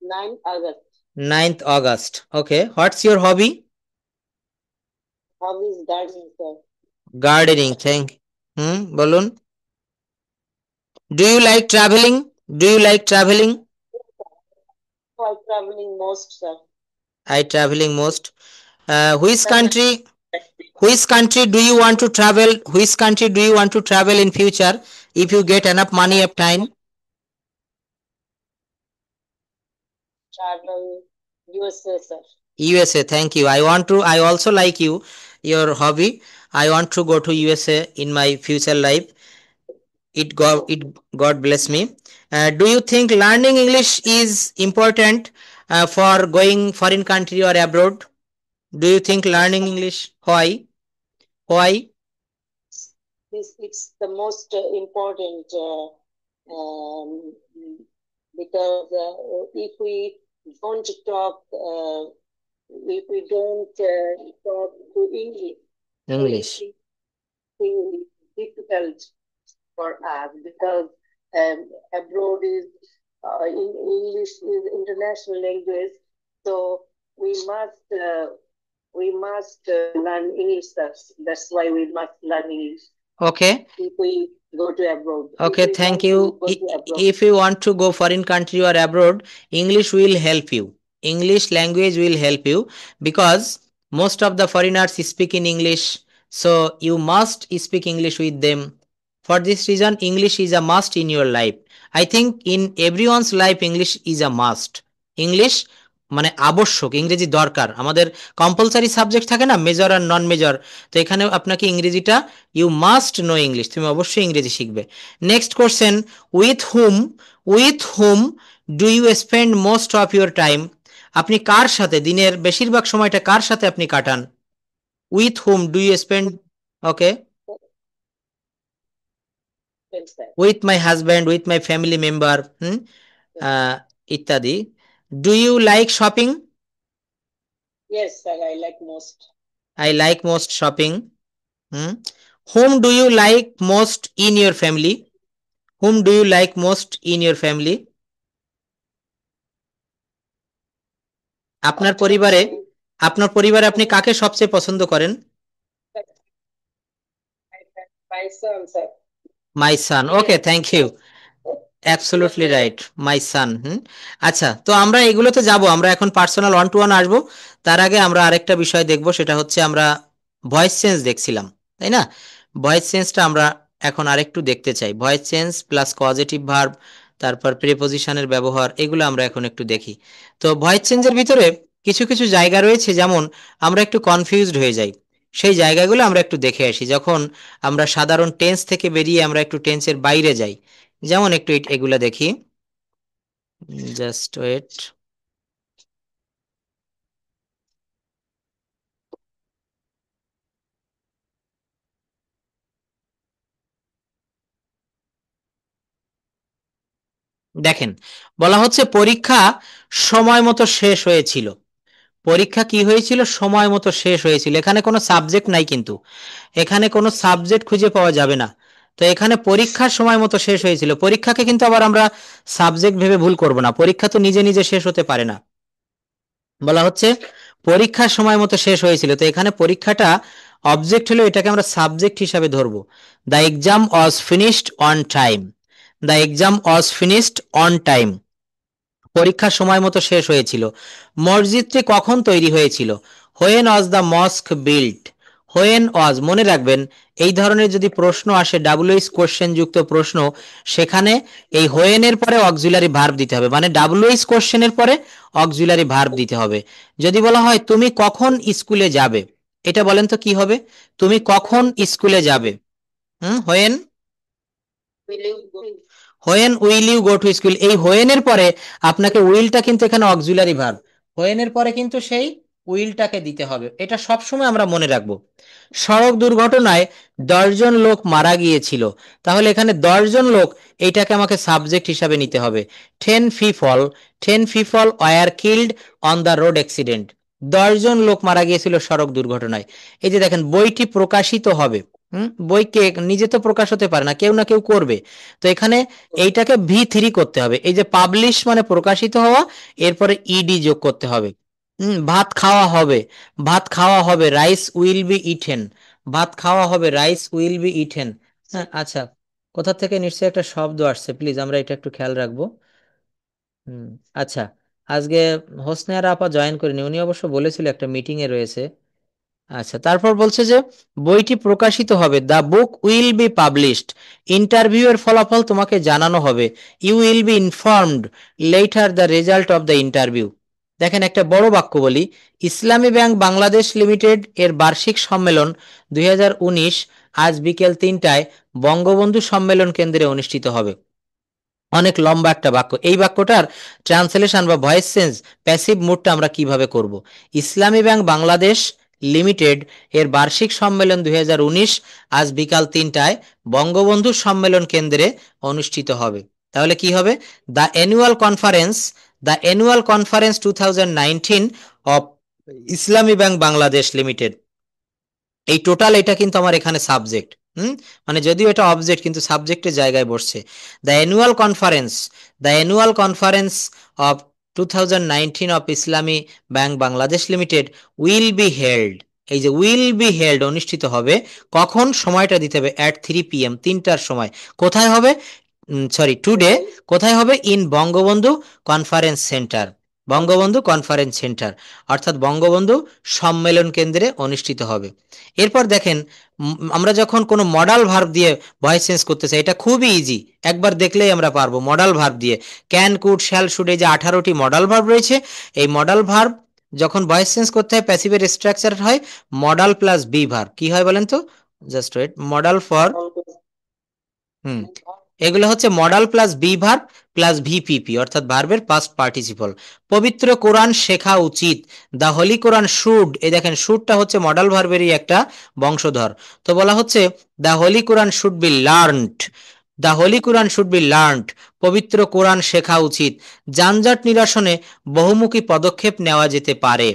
9 August. 9th August. Okay. What's your hobby? Hobby is gardening sir. Gardening. বলুন। Do you like traveling? Do you like traveling? For travelling most sir. I traveling most. Which country? Which country do you want to travel? Which country do you want to travel in future if you get enough money of time? Travel USA sir. USA. Thank you. I also like your hobby. I want to go to USA in my future life. God bless me. Do you think learning English is important for going foreign country or abroad? Do you think learning English? Why? It's the most important um, because if we don't talk, if we don't talk to English, English. it will be difficult for us because abroad is in English is international language, so we must learn English. That's why we must learn English Okay. if we go to abroad. Okay, If we thank want you. to go to abroad. If you want to go foreign country or abroad, English will help you. English language will help you because most of the foreigners speak in English. So you must speak English with them. For this reason, English is a must in your life. I think in everyone's life, English is a must. English মানে আবশ্যক, ইংরেজি দরকার। আমাদের compulsory subject থাকে না, major আর নন major, তো এখানে আপনাকে ইংরেজিটা, ইউ মাস্ট নো ইংলিশ, তুমি অবশ্যই ইংরেজি শিখবে। Next question, with whom do you spend most of your time? আপনি কার সাথে দিনের বেশিরভাগ সময়টা কার সাথে আপনি কাটান? With whom do you spend, okay, Yes, sir. With my husband, with my family member, ইত্যাদি। Do you like shopping? Yes, sir, I like most. I like most shopping. Hmm do you like most in your family? Hmm do you like most in your family? আপনার পরিবারে, আপনার পরিবারে আপনি কাকে সবচেয়ে পছন্দ করেন? My son, sir. My son, okay, thank you, absolutely right, my son. আচ্ছা, তো আমরা এগুলোতে যাব, আমরা এখন পার্সোনাল 1-to-1 আসবো। তার আগে আমরা আরেকটা বিষয় দেখব, সেটা হচ্ছে আমরা ভয়েস চেঞ্জ দেখছিলাম, তাই না? ভয়েস চেঞ্জটা আমরা এখন আরেকটু দেখতে চাই। Voice change plus causative verb, তারপর প্রিপোজিশনের ব্যবহার, এগুলো আমরা এখন একটু দেখি। তো ভয়েস চেঞ্জের ভিতরে কিছু কিছু জায়গা রয়েছে যেমন আমরা একটু কনফিউজড হয়ে যাই, সেই জায়গাগুলো আমরা একটু দেখে আসি। যখন আমরা সাধারণ টেন্স থেকে বেরিয়ে আমরা একটু টেন্সের বাইরে যাই, যেমন একটু এগুলা দেখি, জাস্ট ওয়েট। দেখেন, বলা হচ্ছে পরীক্ষা সময় মতো শেষ হয়েছিল। পরীক্ষা কি হয়েছিল? সময় মতো শেষ হয়েছিল। এখানে কোনো সাবজেক্ট নাই, কিন্তু এখানে কোনো সাবজেক্ট খুঁজে পাওয়া যাবে না। তো এখানে পরীক্ষার সময় মতো শেষ হয়েছিল, পরীক্ষাকে কিন্তু আবার আমরা সাবজেক্ট ভেবে ভুল করব না, পরীক্ষা তো নিজে নিজে শেষ হতে পারে না। বলা হচ্ছে পরীক্ষার সময় মতো শেষ হয়েছিল, তো এখানে পরীক্ষাটা অবজেক্ট হলো, এটাকে আমরা সাবজেক্ট হিসাবে ধরবো। The exam was finished on time, the exam was finished on time, পরীক্ষা সময় মতো শেষ হয়েছিল। মসজিদটি কখন তৈরি হয়েছিল? When was the mosque built, when was, মনে রাখবেন এই ধরনের যদি প্রশ্ন আসে, ডাব্লিউএইচ কোশ্চেন যুক্ত প্রশ্ন, সেখানে এই হোয়েনের পরে অক্সিলারি ভার্ব দিতে হবে, মানে ডাব্লিউএইচ কোশ্চেনের পরে অক্সিলারি ভার্ব দিতে হবে। যদি বলা হয় তুমি কখন স্কুলে যাবে, এটা বলেন তো কি হবে? তুমি কখন স্কুলে যাবে? When, Will you go? When will you go to school, এই হোয়েনের পরে আপনাকে উইলটা কিন্তু এখানে অক্সিলারি ভার্ব, হোয়েনের পরে কিন্তু সেই উইলটাকে দিতে হবে, এটা সবসময় আমরা মনে রাখবো। সড়ক দুর্ঘটনায় 10 জন লোক মারা গিয়েছিল, তাহলে এখানে 10 জন লোক, এইটাকে আমাকে সাবজেক্ট হিসাবে নিতে হবে। 10 people, 10 people were killed on the road accident, 10 জন লোক মারা গিয়েছিল সড়ক দুর্ঘটনায়। এই যে দেখেন, বইটি প্রকাশিত হবে, বই কে নিজে তো প্রকাশ হতে পারে না, কেউ না কেউ করবে। তো এখানে এইটাকে V3 করতে হবে, এই যে পাবলিশ মানে প্রকাশিত হওয়া, এরপরে ইডি যোগ করতে হবে। ভাত খাওয়া হবে, ভাত খাওয়া হবে, রাইস উইল বি ইটেন, ভাত খাওয়া হবে, রাইস উইল বি ইটেন। হ্যাঁ, আচ্ছা, কোথা থেকে নিশ্চয়ই একটা শব্দ আসছে, প্লিজ আমরা এটা একটু খেয়াল রাখবো। হুম, আচ্ছা, আজকে হোসনে আপা জয়েন করেনি, উনি অবশ্য বলেছিল একটা মিটিং এ রয়েছে। আচ্ছা, তারপর বলছে যে বইটি প্রকাশিত হবে, the book will be published, interview এর ফলাফল তোমাকে জানানো হবে, you will be informed later the result of the interview. দেখেন, একটা বড় বাক্য বলি, ইসলামী ব্যাংক বাংলাদেশ লিমিটেড এর বার্ষিক সম্মেলন 2019 আজ বিকেল 3টায় বঙ্গবন্ধু সম্মেলন কেন্দ্রে অনুষ্ঠিত হবে। অনেক লম্বা একটা বাক্য, এই বাক্যটার ট্রান্সলেশন বা ভয়েস চেঞ্জ, প্যাসিভ মুডটা আমরা কিভাবে করব? ইসলামী ব্যাংক বাংলাদেশ লিমিটেড এর বার্ষিক সম্মেলন 2019 আজ বিকাল 3টায় বঙ্গবন্ধু সম্মেলন কেন্দ্রে অনুষ্ঠিত হবে। তাহলে কি হবে? The annual conference, the annual conference 2019 of Islami bank Bangladesh limited, এই টোটাল এটা কিন্তু আমার এখানে সাবজেক্ট। মানে যদিও এটা অবজেক্ট, কিন্তু সাবজেক্টের জায়গায় বসছে। The annual conference, the annual conference of 2019 of Islami bank Bangladesh limited will be held, এই যে উইল বি হেল্ড, অনুষ্ঠিত হবে, কখন, সময়টা দিতে হবে, অ্যাট 3 PM, 3টার সময়। কোথায় হবে? সরি, টুডে, কোথায় হবে? In Bangabandhu conference centre, Bangabandhu conference centre, অর্থাৎ বঙ্গবন্ধু সম্মেলন কেন্দ্রে অনুষ্ঠিত হবে। এরপর দেখেন আমরা যখন কোনো মডাল ভার্ব দিয়ে ভয়েস চেঞ্জ করতে চাই, এটা খুবই ইজি, একবার দেখলেই আমরা পারবো। মডাল ভার্ব দিয়ে ক্যান, কুড, শ্যাল, শুড, এই যে 18টি মডাল ভার্ব রয়েছে, এই মডাল ভার্ব যখন ভয়েস চেঞ্জ করতে হয় প্যাসিভের স্ট্রাকচার হয় মডাল প্লাস বি ভার্ব। কি হয় বলেন তো? Just wait. Modal for hmm এগুলো হচ্ছে modal plus be verb plus VPP, অর্থাৎ ভার্বের পাস্ট পার্টিসিপল। পবিত্র কোরআন শেখা উচিত, দ্য হোলি কোরআন শুড, এই দেখেন শুডটা হচ্ছে মডাল ভার্বেরই একটা বংশধর। তো বলা হচ্ছে the holy Quran should be learned, the holy Quran should be learned, পবিত্র কোরআন শেখা উচিত। যানজট নিরসনে বহুমুখী পদক্ষেপ নেওয়া যেতে পারে।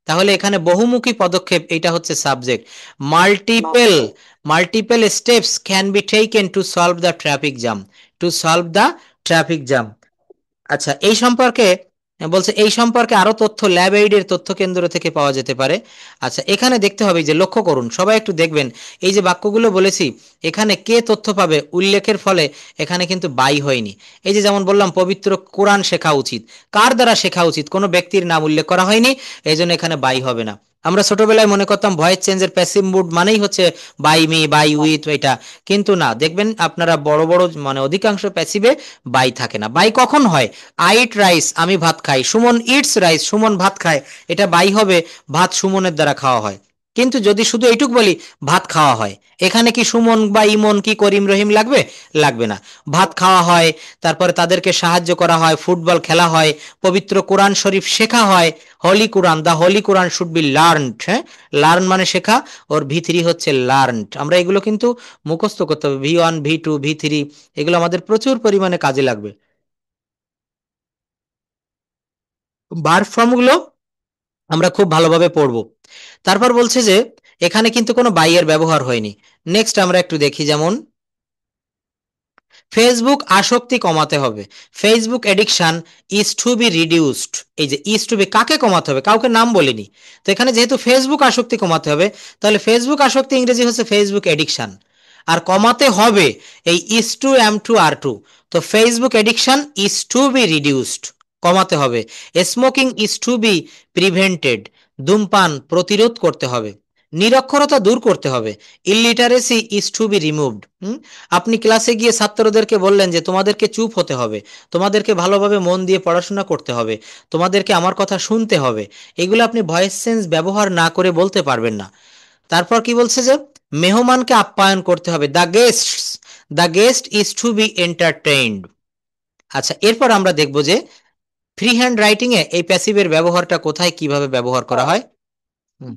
তাহলে এখানে বহুমুখী পদক্ষেপ এটা হচ্ছে subject. Multiple multiple steps can be taken to solve the traffic jam, to solve the traffic jam. আচ্ছা, এই সম্পর্কে বলছে এই সম্পর্কে আরো তথ্য ল্যাব এইডের তথ্য কেন্দ্র থেকে পাওয়া যেতে পারে। আচ্ছা, এখানে দেখতে হবে যে লক্ষ্য করুন সবাই একটু দেখবেন, এই যে বাক্যগুলো বলেছি এখানে কে তথ্য পাবে উল্লেখের ফলে এখানে কিন্তু বাই হয়নি। এই যে যেমন বললাম পবিত্র কোরআন শেখা উচিত, কার দ্বারা শেখা উচিত, কোনো ব্যক্তির নাম উল্লেখ করা হয়নি, এই জন্য এখানে বাই হবে না। আমরা ছোটবেলায় মনে করতাম ভয়েস চেঞ্জের প্যাসিভ মুড মানেই হচ্ছে বাই মি, বাই উইথ, এটা কিন্তু না। দেখবেন আপনারা বড় বড় মানে অধিকাংশ প্যাসিভে বাই থাকে না। বাই কখন হয়? আই ইট রাইস, আমি ভাত খাই। সুমন ইটস রাইস, সুমন ভাত খায়, এটা বাই হবে, ভাত সুমনের দ্বারা খাওয়া হয়। কিন্তু যদি শুধু এইটুক বলি ভাত খাওয়া হয়, এখানে কি সুমন বা ইমন কি করিম রহিম লাগবে? লাগবে না। ভাত খাওয়া হয়, তারপরে তাদেরকে সাহায্য করা হয়, ফুটবল খেলা হয়, পবিত্র কোরআন শরীফ শেখা হয়, holy Quran, the holy Quran should be learned. হ্যাঁ, লার্ন মানে শেখা, ওর ভি3 হচ্ছে লার্নড। আমরা এগুলো কিন্তু মুখস্থ করতে হবে, ভি1, ভি2, ভি3, এগুলো আমাদের প্রচুর পরিমাণে কাজে লাগবে। ভার্ব ফর্মগুলো আমরা খুব ভালোভাবে পড়ব। তারপর বলছে যে এখানে কিন্তু কোনো বাইয়ের ব্যবহার হয়নি। নেক্সট আমরা একটু দেখি, যেমন ফেসবুক আসক্তি কমাতে হবে, Facebook addiction is to be reduced. এই যে ইজ টু বি কাকে কমাতে হবে? কাউকে নাম বলিনি। তো এখানে যেহেতু ফেসবুক আসক্তি কমাতে হবে, তাহলে ফেসবুক আসক্তি ইংরেজি হচ্ছে ফেসবুক এডিকশন, আর কমাতে হবে এই ইজ টু এম টু আর টু। তো Facebook addiction is to be reduced, কমাতে হবে। Smoking is to be prevented, ধূমপান প্রতিরোধ করতে হবে। নিরক্ষরতা দূর করতে হবে, illiteracy is to be removed. আপনি ক্লাসে গিয়ে ছাত্রদেরকে বললেন যে তোমাদেরকে চুপ হতে হবে, তোমাদেরকে ভালোভাবে মন দিয়ে পড়াশোনা করতে হবে, তোমাদেরকে আমার কথা শুনতে হবে, এগুলো আপনি ভয়েস চেঞ্জ ব্যবহার না করে বলতে পারবেন না। তারপর কি বলছে যে মেহমানকে আপ্যায়ন করতে হবে, the guest is to be entertained. আচ্ছা, এরপর আমরা দেখব যে ফ্রি হ্যান্ড রাইটিং এ এই প্যাসিভের ব্যবহারটা কোথায় কিভাবে ব্যবহার করা হয়। হুম,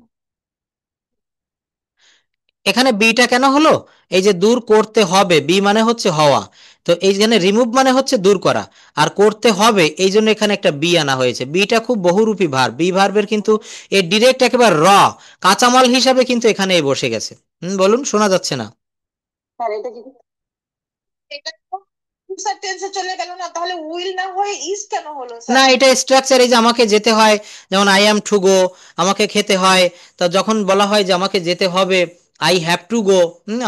এখানে বিটা কেন হলো? এই যে দূর করতে হবে, বি মানে হচ্ছে হওয়া, তো এইখানে রিমুভ মানে হচ্ছে দূর করা, আর করতে হবে এই জন্য এখানে একটা বি আনা হয়েছে। বিটা খুব বহুরূপী ভার্ব, বি ভার্বের কিন্তু এ ডিরেক্ট একেবারে কাঁচামাল হিসাবে কিন্তু এখানে বসে গেছে। বলুন, শোনা যাচ্ছে না? স্যার এটা কি, এটা ফিউচার টেন্সে চলে গেল না? তাহলে উইল না হয়ে ইজ কেন হলো না, স্যার? এটা স্ট্রাকচার। এই যে আমাকে যেতে হয়, যেমন আই অ্যাম টু গো, আমাকে খেতে হয়, তা যখন বলা হয় যে আমাকে যেতে হবে আই হ্যাভ টু গো,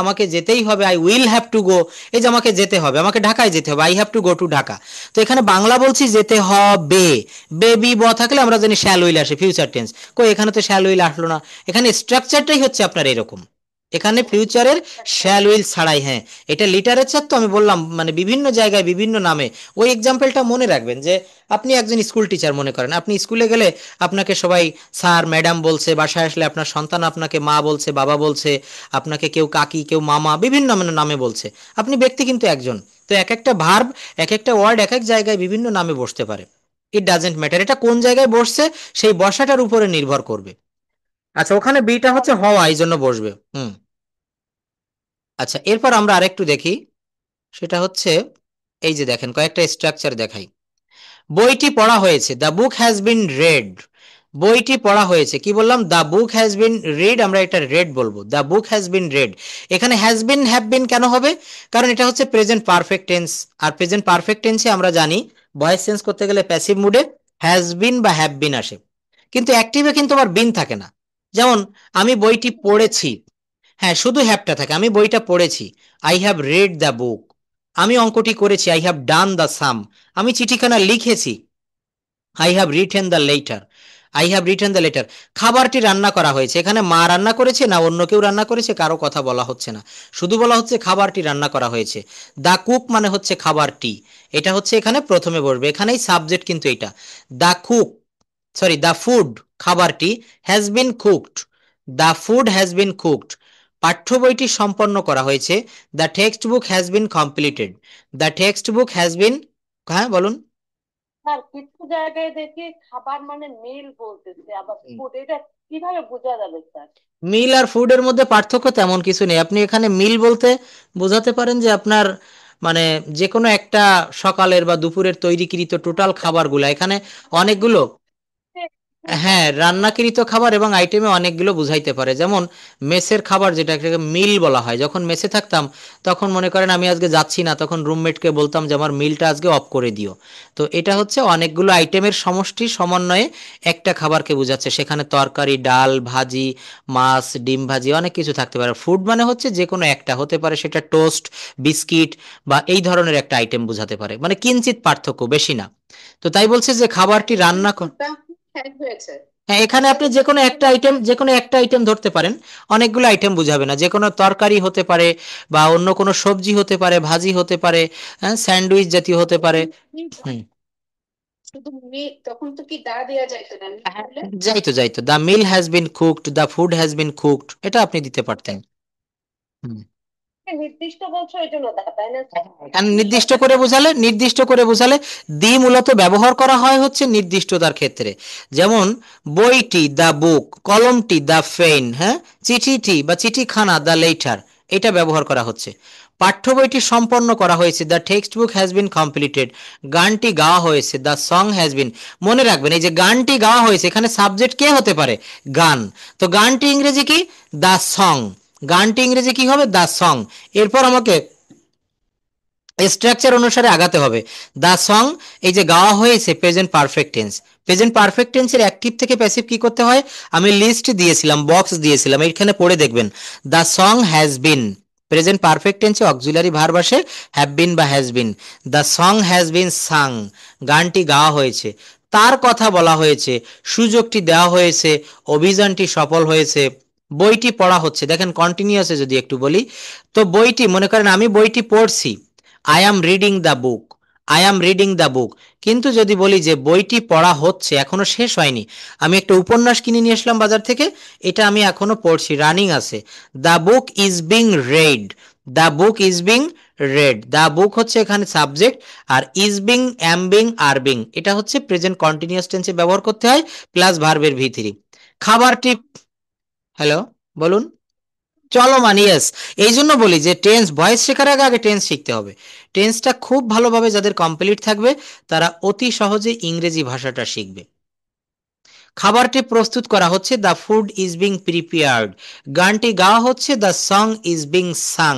আমাকে যেতেই হবে I will have to go. এই যে আমাকে যেতে হবে, আমাকে ঢাকায় যেতে হবে, I have to go two Dhaka. তো এখানে বাংলা বলছি যেতে হবে, বেবি ব থাকলে আমরা জানি শ্যাল উইল আসে ফিউচার টেন্স, কই এখানে তো শ্যাল উইল আসলো না। এখানে স্ট্রাকচারটাই হচ্ছে আপনার এরকম, এখানে ফিউচারের শ্যাল উইল ছাড়াই। হ্যাঁ, এটা লিটারেচার, তো আমি বললাম মানে বিভিন্ন জায়গায় বিভিন্ন নামে। ওই এক্সাম্পলটা মনে রাখবেন যে আপনি একজন স্কুল টিচার, মনে করেন আপনি স্কুলে গেলে আপনাকে সবাই স্যার ম্যাডাম বলছে, বাসায় আসলে আপনার সন্তান আপনাকে মা বলছে, বাবা বলছে, আপনাকে কেউ কাকি, কেউ মামা, বিভিন্ন নামে বলছে। আপনি ব্যক্তি কিন্তু একজন। তো এক একটা ভার্ব, এক একটা ওয়ার্ড এক এক জায়গায় বিভিন্ন নামে বসতে পারে। ইট ডাজেন্ট ম্যাটার এটা কোন জায়গায় বসছে, সেই বসাটার উপরে নির্ভর করবে। আচ্ছা, ওখানে বিটা হচ্ছে হওয়া, এই জন্য বসবে। আচ্ছা, এরপর আমরা আরেকটু দেখি, সেটা হচ্ছে এই যে দেখেন কয়েকটা স্ট্রাকচার দেখাই। বইটি পড়া হয়েছে, the book has bin red. বইটি পড়া হয়েছে, কি বললাম? The book has been read, আমরা এটা রেড বলবো, the book has bin red. এখানে হ্যাজ বিন হ্যাভ বিন কেন হবে? কারণ এটা হচ্ছে প্রেজেন্ট পারফেক্ট টেন্স, আর প্রেজেন্ট পারফেক্ট টেন্সে আমরা জানি ভয়েস চেঞ্জ করতে গেলে প্যাসিভ মুডে হ্যাজ বিন বা হ্যাভ বিন আসে, কিন্তু অ্যাক্টিভে কিন্তু আবার বিন থাকে না। যেমন আমি বইটি পড়েছি, হ্যাঁ শুধু হ্যাভটা থাকে, আমি বইটা পড়েছি, আই হ্যাভ রেড দ্য বুক। আমি অঙ্কটি করেছি, I have done the sum. আমি চিঠিখানা লিখেছি, I have written the letter, I have written the letter. খাবারটি রান্না করা হয়েছে, এখানে মা রান্না করেছে না অন্য কেউ রান্না করেছে কারো কথা বলা হচ্ছে না, শুধু বলা হচ্ছে খাবারটি রান্না করা হয়েছে। দ্য কুক মানে হচ্ছে খাবারটি, এটা হচ্ছে এখানে প্রথমে বসবে, এখানেই সাবজেক্ট কিন্তু এটা। The cook, sorry the food, খাবারটি, has been cooked, the food has been cooked. পাঠ্য বইটি সম্পন্ন করা হয়েছে, the text book has been completed, the text book has been, হ্যাঁ বলুন। স্যার কিছু জায়গায় দেখি খাবার মানে মিল বলতেছে, আবার ফুড, এটা কিভাবে বোঝা যাবে স্যার? মিল আর ফুডের মধ্যে পার্থক্য তেমন কিছু নেই, আপনি এখানে মিল বলতে বোঝাতে পারেন যে আপনার মানে যে কোনো একটা সকালের বা দুপুরের তৈরিকৃত টোটাল খাবারগুলো, এখানে অনেকগুলো, হ্যাঁ রান্নাকৃত খাবার এবং আইটেমে অনেকগুলো বুঝাইতে পারে। যেমন মেসের খাবার যেটাকে মিল বলা হয়, যখন মেসে থাকতাম তখন মনে করেন আমি আজকে যাচ্ছি না, তখন রুমমেটকে বলতাম যে আমার মিলটা আজকে অফ করে দিও। তো এটা হচ্ছে অনেকগুলো আইটেমের সমষ্টি সমন্বয়ে একটা খাবারকে বোঝাচ্ছে, সেখানে তরকারি, ডাল, ভাজি, মাছ, ডিম ভাজি অনেক কিছু থাকতে পারে। ফুড মানে হচ্ছে যে কোনো একটা হতে পারে, সেটা টোস্ট, বিস্কিট বা এই ধরনের একটা আইটেম বোঝাতে পারে, মানে কিঞ্চিত পার্থক্য, বেশি না। তো তাই বলছে যে খাবারটি রান্না হয়েছে। হ্যাঁ এখানে আপনি যে কোনো একটা আইটেম, যে কোনো একটা আইটেম ধরতে পারেন, অনেকগুলো আইটেম বুঝাবে না, যে কোনো তরকারি হতে পারে বা অন্য কোনো সবজি হতে পারে, ভাজি হতে পারে, হ্যাঁ স্যান্ডউইচ জাতীয় হতে পারে। হুম, শুধু তখন তো কি দা দেওয়া যাইতো না যাইতো যাইতো, the meal has been cooked, the food has been cooked, এটা আপনি দিতে পারতেন। হুম, নির্দিষ্ট বলছো এই জন্য দা, তাই না স্যার? কারণ নির্দিষ্ট করে বোঝালে, নির্দিষ্ট করে বোঝালে দি মূলত ব্যবহার করা হয় হচ্ছে নির্দিষ্টতার ক্ষেত্রে। যেমন বইটি দ্য বুক, কলমটি দ্য পেন, হ্যাঁ চিঠিটি বা চিঠিখানা দ্য লেটার, এটা ব্যবহার করা হচ্ছে। পাঠ্য বইটি সম্পন্ন করা হয়েছে, the text book has been completed. গানটি গাওয়া হয়েছে, দ্য সং হ্যাজ বিন। মনে রাখবেন এই যে গানটি গাওয়া হয়েছে, এখানে সাবজেক্ট কে হতে পারে? গান। তো গানটি ইংরেজি কি? The song. গানটি ইংরেজি কি হবে? The song. এরপর আমাকে স্ট্রাকচার অনুসারে আগাতে হবে। দ্য সং, এই যে গাওয়া হয়েছে, present perfect tense. Present perfect টেন্সের অ্যাক্টিভ থেকে প্যাসিভ কি করতে হয়? আমি লিস্ট দিয়েছিলাম, বক্স দিয়েছিলাম, এখানে পড়ে দেখবেন। The song has been, present perfect টেন্সে অক্সিলারি ভার্ব আসে হ্যাভ বিন বা has been. The song has been sung, গানটি গাওয়া হয়েছে। তার কথা বলা হয়েছে, সুযোগটি দেওয়া হয়েছে, অভিযানটি সফল হয়েছে, বইটি পড়া হচ্ছে। দেখেন কন্টিনিউয়াসে যদি একটু বলি, তো বইটি, মনে করেন আমি বইটি পড়ছি, I am reading the book, I am reading the বুক। কিন্তু যদি বলি যে বইটি পড়া হচ্ছে, এখনো শেষ হয়নি, আমি একটা উপন্যাস কিনে নিয়ে আসলাম বাজার থেকে, এটা আমি এখনো পড়ছি, রানিং আছে। The book is being read, the book is being read, the book হচ্ছে এখানে সাবজেক্ট, আর is being, am being, are being, এটা হচ্ছে প্রেজেন্ট কন্টিনিউয়াস টেন্সে ব্যবহার করতে হয় প্লাস ভার্বের ভি3। খাবারটি, হ্যালো বলুন। চলমান, ইয়েস। এই জন্য বলি যে টেন্স, ভয়েস শেখার আগে আগে টেন্স শিখতে হবে। টেন্সটা খুব ভালোভাবে যাদের কমপ্লিট থাকবে তারা অতি সহজে ইংরেজি ভাষাটা শিখবে। খাবারটি প্রস্তুত করা হচ্ছে, the food is being prepared. গানটি গাওয়া হচ্ছে, the song is being sung.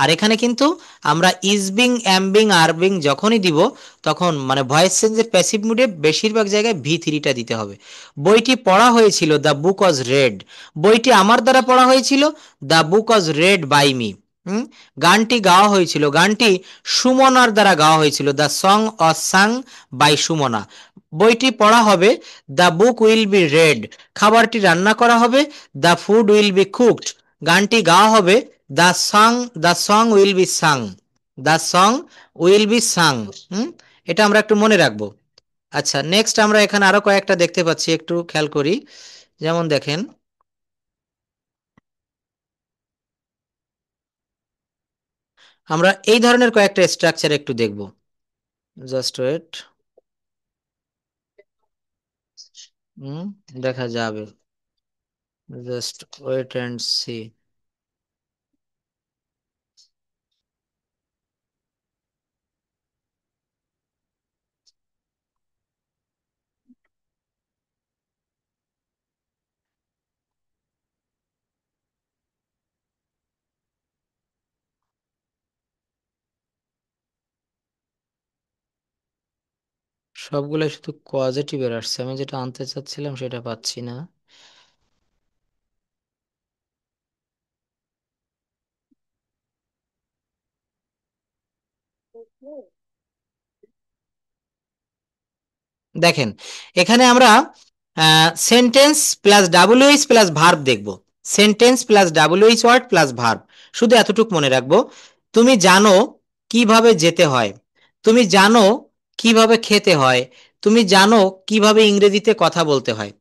আর এখানে কিন্তু আমরা is being, am being, are being যখনই দিব তখন মানে ভয়েস চেঞ্জের প্যাসিভ মুডে বেশিরভাগ জায়গায় ভি3টা দিতে হবে। বইটি পড়া হয়েছিল, দ্য বুক ওয়াজ রেড, বইটি আমার দ্বারা পড়া হয়েছিল, the book was read by me. হুম, গানটি গাওয়া হয়েছিল, গানটি সুমনার দ্বারা গাওয়া হয়েছিল, the song was sung by Sumona. বইটি পড়া হবে, the book will be read. খাবারটি রান্না করা হবে, the food will be cooked. গানটি গাওয়া হবে, the song will be sung, the song will be sung. হুম, এটা আমরা একটু মনে রাখবো। আচ্ছা নেক্সট আমরা এখানে আরো কয়েকটা দেখতে পাচ্ছি, একটু খেয়াল করি। যেমন দেখেন, আমরা এই ধরনের কয়েকটা স্ট্রাকচার একটু দেখব। জাস্ট ওয়েট, দেখা যাবে, জাস্ট ওয়েট অ্যান্ড সি। সবগুলাই শুধু পজিটিভের আসছে, আমি যেটা আনতে চাচ্ছিলাম সেটা পাচ্ছি না। দেখেন এখানে আমরা sentence plus W H plus verb দেখব। Sentence plus W H word plus verb, শুধু এতটুকু মনে রাখবো। তুমি জানো কিভাবে যেতে হয়, তুমি জানো কিভাবে খেতে হয়, তুমি জানো কিভাবে ইংরেজিতে কথা বলতে হয়।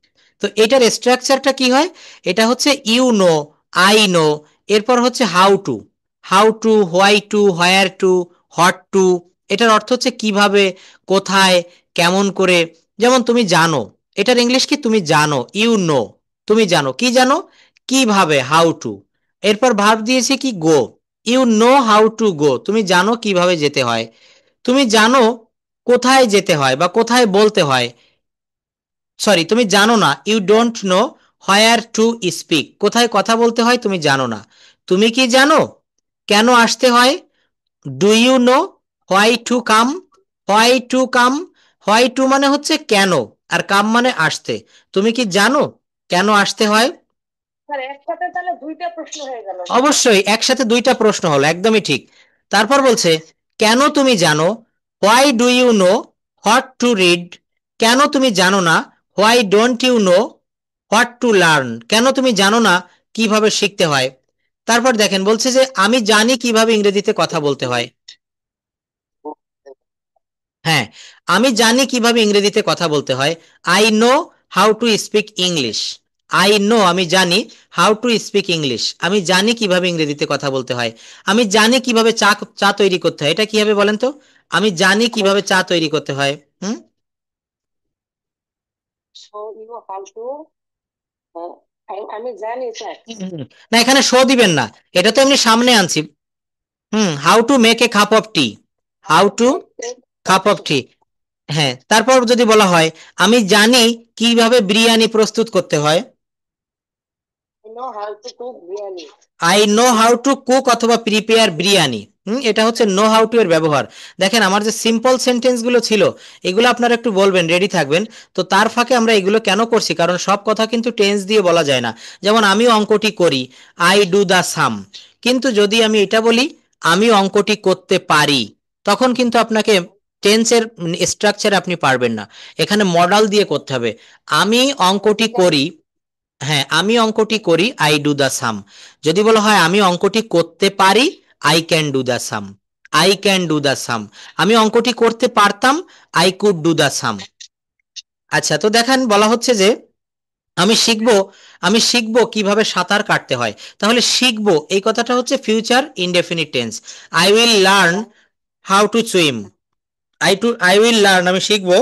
তো এটার স্ট্রাকচারটা কি হয়? এটা হচ্ছে ইউ নো, আই নো, এরপর হচ্ছে how to, how to, why to, where two, what to. এটার অর্থ হচ্ছে কিভাবে, কোথায়, কেমন করে। যেমন তুমি জানো, এটার ইংলিশ কি? তুমি জানো, ইউ নো। তুমি জানো, কি জানো? কিভাবে, হাউ টু। এরপর ভার্ব দিয়েছে কি? Go. You know how to go, তুমি জানো কিভাবে যেতে হয়। তুমি জানো কোথায় যেতে হয় বা কোথায় বলতে হয়। সরি, তুমি জানো না, you don't know where to speak, কোথায় কথা বলতে হয় তুমি জানো না। তুমি কি জানো কেন আসতে হয়? Do you know why to come? Why to come, why to মানে হচ্ছে কেন, আর কাম মানে আসতে। তুমি কি জানো কেন আসতে হয়? স্যার একসাথে তাহলে দুইটা প্রশ্ন হয়ে গেল। অবশ্যই একসাথে দুইটা প্রশ্ন হলো, একদমই ঠিক। তারপর বলছে কেন তুমি জানো, why do you know what to read? কেন তুমি জানো না, why don't you know what to learn? কেন তুমি জানো না কিভাবে শিখতে হয়? তারপর দেখেন বলছে যে আমি জানি কিভাবে ইংরেজিতে কথা বলতে হয়। হ্যাঁ, আমি জানি কিভাবে ইংরেজিতে কথা বলতে হয়। I know how two speak English. I know, আমি জানি, হাউ টু স্পিক ইংলিশ, আমি জানি কিভাবে ইংরেজিতে কথা বলতে হয়। আমি জানি কিভাবে চা চা তৈরি করতে হয়। এটা কি হবে বলেন তো? আমি জানি কিভাবে চা তৈরি করতে হয়। হুম। সো ইউ হাউ টু, আমি জানি স্যার। না, এখানে শো দিবেন না, এটা তো এমনি সামনে আনছি। How to make a cup of tea, how to cup of tea. হ্যাঁ, তারপর যদি বলা হয় আমি জানি কিভাবে বিরিয়ানি প্রস্তুত করতে হয়। I know how to cook biryani. I know how to cook অথবা প্রিপেয়ার বিরিয়ানি। এটা হচ্ছে নো হাউ টু এর ব্যবহার। দেখেন আমার যে সিম্পল সেন্টেন্স গুলো ছিল এগুলো আপনারা একটু বলবেন, রেডি থাকবেন। তো তার ফাঁকে আমরা এগুলো কেন করছি, কারণ সব কথা কিন্তু টেন্স দিয়ে বলা যায় না। যেমন আমি অঙ্কটি করি, আই ডু দা সাম। কিন্তু যদি আমি এটা বলি আমি অঙ্কটি করতে পারি, তখন কিন্তু আপনাকে টেন্সের স্ট্রাকচার আপনি পারবেন না। এখানে মডাল দিয়ে করতে হবে। আমি অঙ্কটি করি, হ্যাঁ আমি অঙ্কটি করি, আই ডু দ্য সাম। যদি বলা হয় আমি অঙ্কটি করতে পারি, I can do the sum. I can do the sum. আমি অঙ্কটি করতে পারতাম, I could do the sum. আচ্ছা, তো দেখেন বলা হচ্ছে যে আমি শিখবো, আমি শিখবো কিভাবে সাঁতার কাটতে হয়। তাহলে শিখবো এই কথাটা হচ্ছে future indefinite tense. I will learn how to swim. I will learn, আমি শিখবো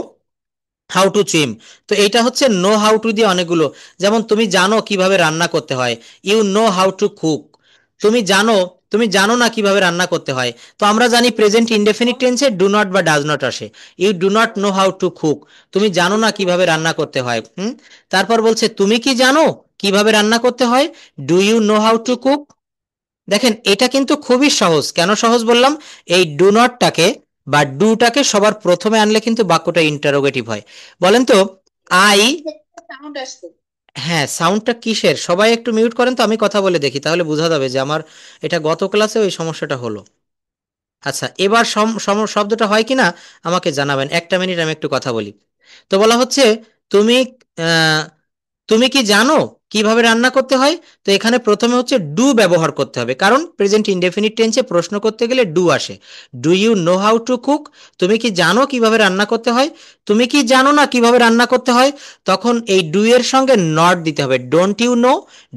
হাউ টু সুইম। তো এইটা হচ্ছে নো হাউ টু দিয়ে অনেকগুলো। যেমন তুমি জানো কিভাবে রান্না করতে হয়, you know how to cook. তুমি জানো, তুমি জানো না কিভাবে রান্না করতে হয়। তো আমরা জানি প্রেজেন্ট ইনডেফিনিট টেন্সে ডু নট বা ডাজ নট আসে। You do not know how to cook, তুমি জানো না কিভাবে রান্না করতে হয়। তারপর বলছে তুমি কি জানো কিভাবে রান্না করতে হয়, do you know how to cook? দেখেন এটা কিন্তু খুবই সহজ। কেন সহজ বললাম? এই ডু নটটাকে বা ডুটাকে সবার প্রথমে আনলে কিন্তু বাক্যটা ইন্টারোগেটিভ হয়। বলেন তো আই, সাউন্ড আসছে। হ্যাঁ সাউন্ডটা কিসের? সবাই একটু মিউট করেন তো, আমি কথা বলে দেখি, তাহলে বোঝা যাবে যে আমার এটা গত ক্লাসে ওই সমস্যাটা হলো। আচ্ছা, এবার শব্দটা হয় কিনা আমাকে জানাবেন। একটা মিনিট আমি একটু কথা বলি। তো বলা হচ্ছে তুমি আহ, তুমি কি জানো কিভাবে রান্না করতে হয়? তো এখানে প্রথমে হচ্ছে ডু ব্যবহার করতে হবে, কারণ প্রেজেন্ট ইনডেফিনিট টেন্সে প্রশ্ন করতে গেলে ডু আসে। Do you know how to cook? তুমি কি জানো কিভাবে রান্না করতে হয়? তুমি কি জানো না কিভাবে রান্না করতে হয়? তখন এই ডু এর সঙ্গে নট দিতে হবে। Don't you know,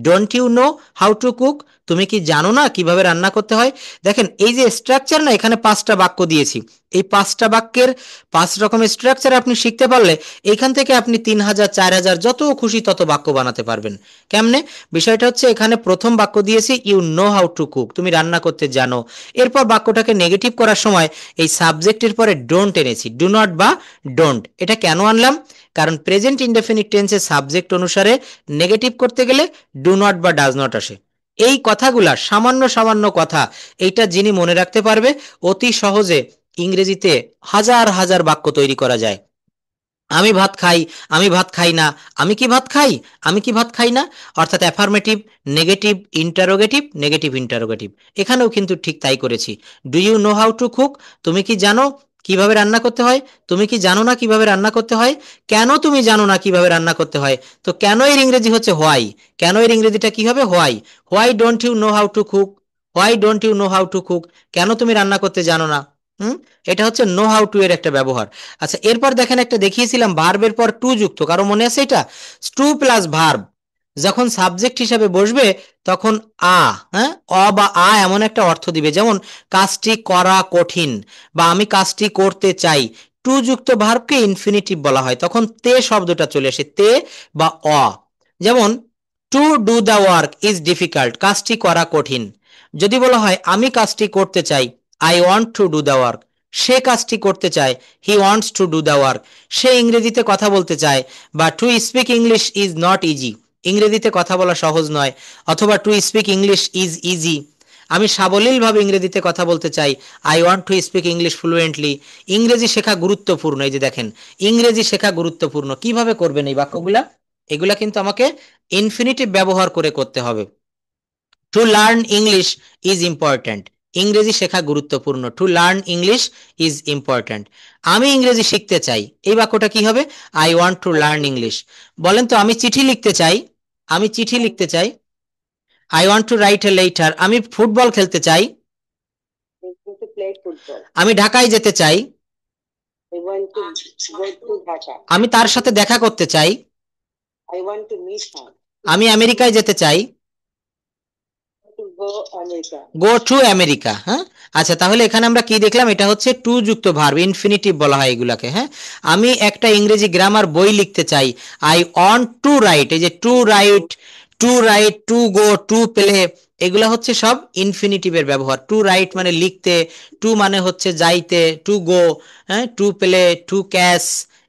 don't you know how to cook? তুমি কি জানো না কিভাবে রান্না করতে হয়? দেখেন এই যে স্ট্রাকচার না, এখানে 5টা বাক্য দিয়েছি। এই 5টা বাক্যের 5 রকমের স্ট্রাকচার আপনি শিখতে পারলে এইখান থেকে আপনি 3000 4000 যত খুশি তত বাক্য বানাতে পারবেন। কেমনে? বিষয়টা হচ্ছে এখানে প্রথম বাক্য দিয়েছি you know how to cook, তুমি রান্না করতে জানো। এরপর বাক্যটাকে নেগেটিভ করার সময় এই সাবজেক্টের পরে ডোন্ট এনেছি, ডু নট বা ডোন্ট। এটা কেন আনলাম? কারণ প্রেজেন্ট ইনডেফিনিট টেন্সে সাবজেক্ট অনুসারে নেগেটিভ করতে গেলে ডু নট বা ডাজ নট আসে। এই কথাগুলা সামান্য সামান্য কথা, এইটা যিনি মনে রাখতে পারবে অতি সহজে ইংরেজিতে হাজার হাজার বাক্য তৈরি করা যায়। আমি ভাত খাই, আমি ভাত খাই না, আমি কি ভাত খাই, আমি কি ভাত খাই না। অর্থাৎ affirmative, negative, interrogative, negative interrogative. এখানেও কিন্তু ঠিক তাই করেছি। Do you know how to cook? তুমি কি জানো কিভাবে রান্না করতে হয়? তুমি কি জানো না কিভাবে রান্না করতে হয়? কেন তুমি জানো না কিভাবে রান্না করতে হয়? তো কেন এর ইংরেজি হচ্ছে হোয়াই। কেন এর ইংরেজিটা কি হবে? Why. Why don't you know how to cook? Why don't you know how to cook? কেন তুমি রান্না করতে জানো না? হুম, এটা হচ্ছে নো হাউ টু এর একটা ব্যবহার। আচ্ছা, এরপর দেখেন একটা দেখিয়েছিলাম ভার্বের পর টু যুক্ত, কারো মনে আছে এটা? টু প্লাস ভার্ব যখন সাবজেক্ট হিসাবে বসবে তখন আ, হ্যাঁ, অ বা আ এমন একটা অর্থ দিবে, যেমন কাজটি করা কঠিন বা আমি কাজটি করতে চাই। টু যুক্ত ভার্বকে ইনফিনিটিভ বলা হয়, তখন তে শব্দটা চলে আসে, তে বা অ। যেমন two do the work is difficult, কাজটি করা কঠিন। যদি বলা হয় আমি কাজটি করতে চাই, I want to do the work, সে কাজটি করতে চায়, he wants to do the work, সে ইংরেজিতে কথা বলতে চায়। বা to speak English is not easy, ইংরেজিতে কথা বলা সহজ নয়। অথবা to speak English is easy, আমি সাবলীলভাবে ইংরেজিতে কথা বলতে চাই, I want to speak English fluently. ইংরেজি শেখা গুরুত্বপূর্ণ, এই যে দেখেন ইংরেজি শেখা গুরুত্বপূর্ণ। কিভাবে করবেন এই বাক্যগুলা? এগুলা কিন্তু আমাকে ইনফিনিটিভ ব্যবহার করে করতে হবে। To learn English is important, ইংরেজি শেখা গুরুত্বপূর্ণ। To learn English is important. আমি ইংরেজি শিখতে চাই, এই বাক্যটা কি হবে? I want to learn English. বলেন তো, আমি চিঠি লিখতে চাই, আমি চিঠি লিখতে চাই, I want two write a letter. আমি ফুটবল খেলতে চাই, to play football. আমি ঢাকায় যেতে চাই, I want to go to Dhaka. আমি তার সাথে দেখা করতে চাই, I want to meet her. আমি আমেরিকায় যেতে চাই, To go America. Go to America. হ্যাঁ, আচ্ছা, তাহলে এখানে আমরা কি দেখলাম? এটা হচ্ছে টু যুক্ত ভার্ব, ইনফিনিটিভ বলা হয় এগুলাকে। হ্যাঁ, আমি একটা ইংরেজি গ্রামার বই লিখতে চাই, আই ওয়ান্ট টু রাইট, এই যে to write, to write, to go, to play, এগুলা হচ্ছে সব ইনফিনিটিভের ব্যবহার। টু রাইট মানে লিখতে, টু মানে হচ্ছে যাইতে, টু গো, হ্যাঁ, টু প্লে, টু ক্যাশ,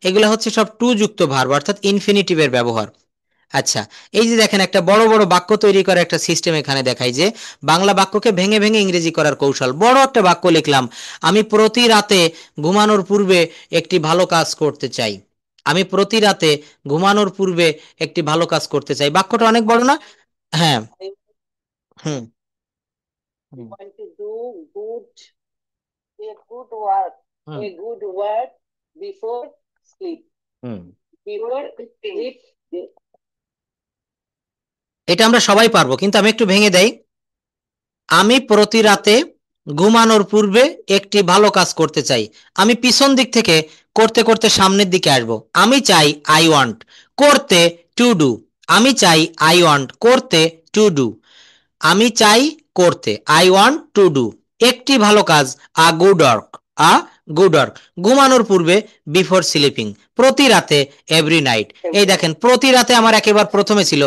এগুলা হচ্ছে সব টু যুক্ত ভার্ব অর্থাৎ ইনফিনিটিভের ব্যবহার। আচ্ছা, এই যে দেখেন একটা বড় বড় বাক্য তৈরি করার একটা সিস্টেম এখানে দেখাই, যে বাংলা বাক্যকে ভেঙে ভেঙে ইংরেজি করার কৌশল। বড় একটা বাক্য লিখলাম, আমি প্রতি রাতে ঘুমানোর পূর্বে একটি ভালো কাজ করতে চাই। আমি প্রতি রাতে ঘুমানোর পূর্বে একটি ভালো কাজ করতে চাই, বাক্যটা অনেক বড় না? হ্যাঁ, I hmm, hmm, want to do a good work. Hmm, A good work before sleep. Hmm. Before sleep. এটা আমরা সবাই পারবো, কিন্তু আমি একটু ভেঙে দেই। আমি প্রতি রাতে ঘুমানোর পূর্বে একটি ভালো কাজ করতে চাই, আমি পিছন দিক থেকে করতে করতে সামনের দিকে আসব। আমি চাই, আই ওয়ান্ট, করতে, টু ডু। আমি চাই, আই ওয়ান্ট, করতে, টু ডু। আমি চাই করতে, আই ওয়ান্ট টু ডু একটি ভালো কাজ, a good work, a good work. ঘুমানোর পূর্বে, বিফোর স্লিপিং, প্রতি রাতে, এভরি নাইট। এই দেখেন প্রতি রাতে আমার একেবারে প্রথমে ছিল,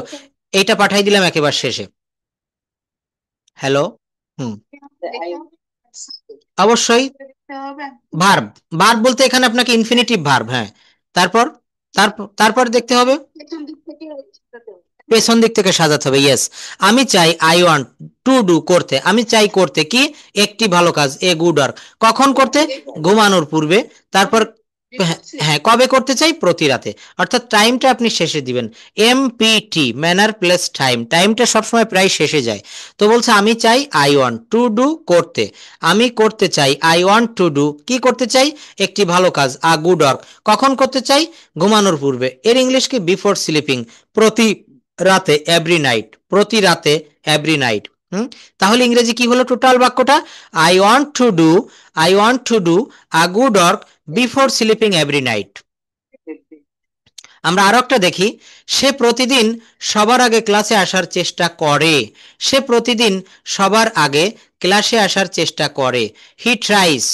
এইটা পাঠাই দিলাম একেবারে শেষে। হ্যালো, হুম, I অবশ্যই ভার্ব, ভার্ব বলতে এখানে আপনাকে ইনফিনিটিভ ভার্ব। হ্যাঁ, তারপর তারপর তারপর দেখতে হবে পেছন দিক থেকে সাজাতে হবে। ইয়েস, আমি চাই, আই ওয়ান্ট টু ডু, করতে, আমি চাই করতে কি? একটি ভালো কাজ, এ গুড ওয়ার্ক। কখন করতে? ঘুমানোর পূর্বে। তারপর হ্যাঁ, হ্যাঁ, কবে করতে চাই? প্রতি রাতে। অর্থাৎ টাইমটা আপনি শেষে দিবেন, এমপিটি, ম্যানার প্লাস টাইম, টাইমটা সবসময় প্রায় শেষে যায়। তো বলছে আমি চাই, আই ওয়ান্ট টু ডু, করতে, আমি করতে চাই, আই ওয়ান্ট টু ডু, কি করতে চাই? একটি ভালো কাজ, আ গুড ওয়ার্ক। কখন করতে চাই? ঘুমানোর পূর্বে। এর ইংলিশ কি? বিফোর স্লিপিং, প্রতি রাতে, এভরি নাইট, প্রতি রাতে, এভরি নাইট। তাহলে ইংরেজি কি হলো টোটাল বাক্যটা? I want to do, I want to do a good work before sleeping every night. আমরা আরো একটা দেখি, সে প্রতিদিন সবার আগে ক্লাসে আসার চেষ্টা করে, সে প্রতিদিন সবার আগে ক্লাসে আসার চেষ্টা করে। হি ট্রাইস,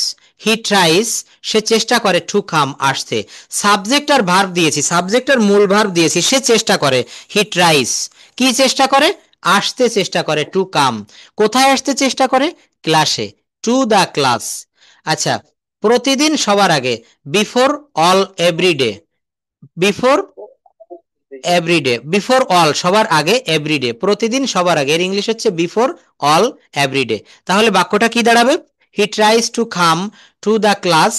হি ট্রাইস, সে চেষ্টা করে, টু কাম, আসতে। সাবজেক্ট আর ভার্ব দিয়েছি, সাবজেক্ট আর মূল ভার্ব দিয়েছি, সে চেষ্টা করে, হি ট্রাইস। কি চেষ্টা করে? আসতে চেষ্টা করে, টু কাম। কোথায় আসতে চেষ্টা করে? ক্লাসে, টু দ্য ক্লাস। আচ্ছা, প্রতিদিন সবার আগে, before all everyday, before everyday, before all সবার আগে, এভরিডে প্রতিদিন সবার আগে, এর ইংলিশ হচ্ছে বিফোর অল এভরিডে। তাহলে বাক্যটা কি দাঁড়াবে? He tries to come to the class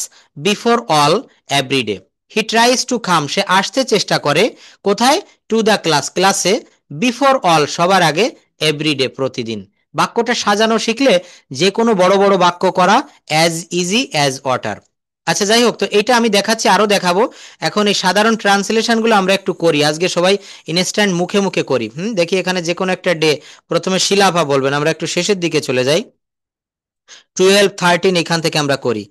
before all everyday. He tries to come, সে আসতে চেষ্টা করে, কোথায়? টু দ্য ক্লাস, ক্লাসে, বিফোর অল সবার আগে, এভরিডে প্রতিদিন। বাক্যটা সাজানো শিখলে যে কোনো বড় বড় বাক্য করা অ্যাজ ইজি অ্যাজ ওয়াটার। আচ্ছা যাই হোক, তো এটা আমি দেখাচ্ছি, আরো দেখাবো। এখন এই সাধারণ ট্রান্সলেশন গুলো আমরা একটু করি আজকে, সবাই ইনস্ট্যান্ট মুখে মুখে করি। দেখি এখানে যে কোনো একটা ডে, প্রথমে শিলাফা বলবেন, আমরা একটু শেষের দিকে চলে যাই। 12, 13 এখান থেকে আমরা করি।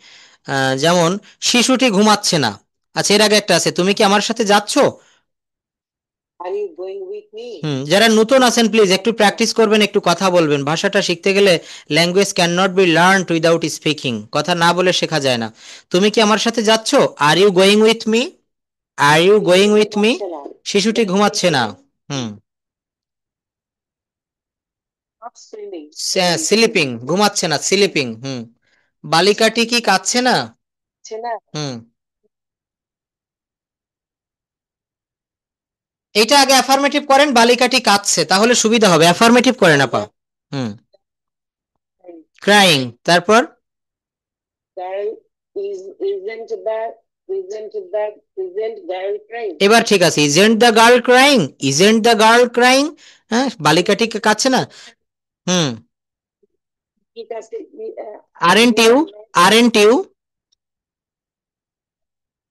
যেমন শিশুটি ঘুমাচ্ছে না। আচ্ছা, এর আগে একটা আছে, তুমি কি আমার সাথে যাচ্ছ? Are you going with me? যারা নতুন আছেন প্লিজ একটু প্র্যাকটিস করবেন, একটু কথা বলবেন। ভাষাটা শিখতে গেলে language can not be learn without speaking, কথা না বলে শেখা যায় না। তুমি কি আমার সাথে যাচ্ছ? Are you going with me? Are you going with me? শিশুটি ঘুমাচ্ছে না। হুম নট স্লিপিং। স্লিপিং, ঘুমাচ্ছে না, স্লিপিং। বালিকাটি কি কাঁদছে না? না, হুম এটা আগে অ্যাফার্মেটিভ করেন, বালিকাটি কাঁদছে, তাহলে সুবিধা হবে। অ্যাফার্মেটিভ করেন আপা। হুম ক্রাইং, তারপর girl is isn't girl crying? এবার ঠিক আছে, isn't the girl crying, isn't the girl crying. হ্যাঁ, বালিকাটি কাঁদছে না। হুম ঠিক আছে, aren't you, aren't you,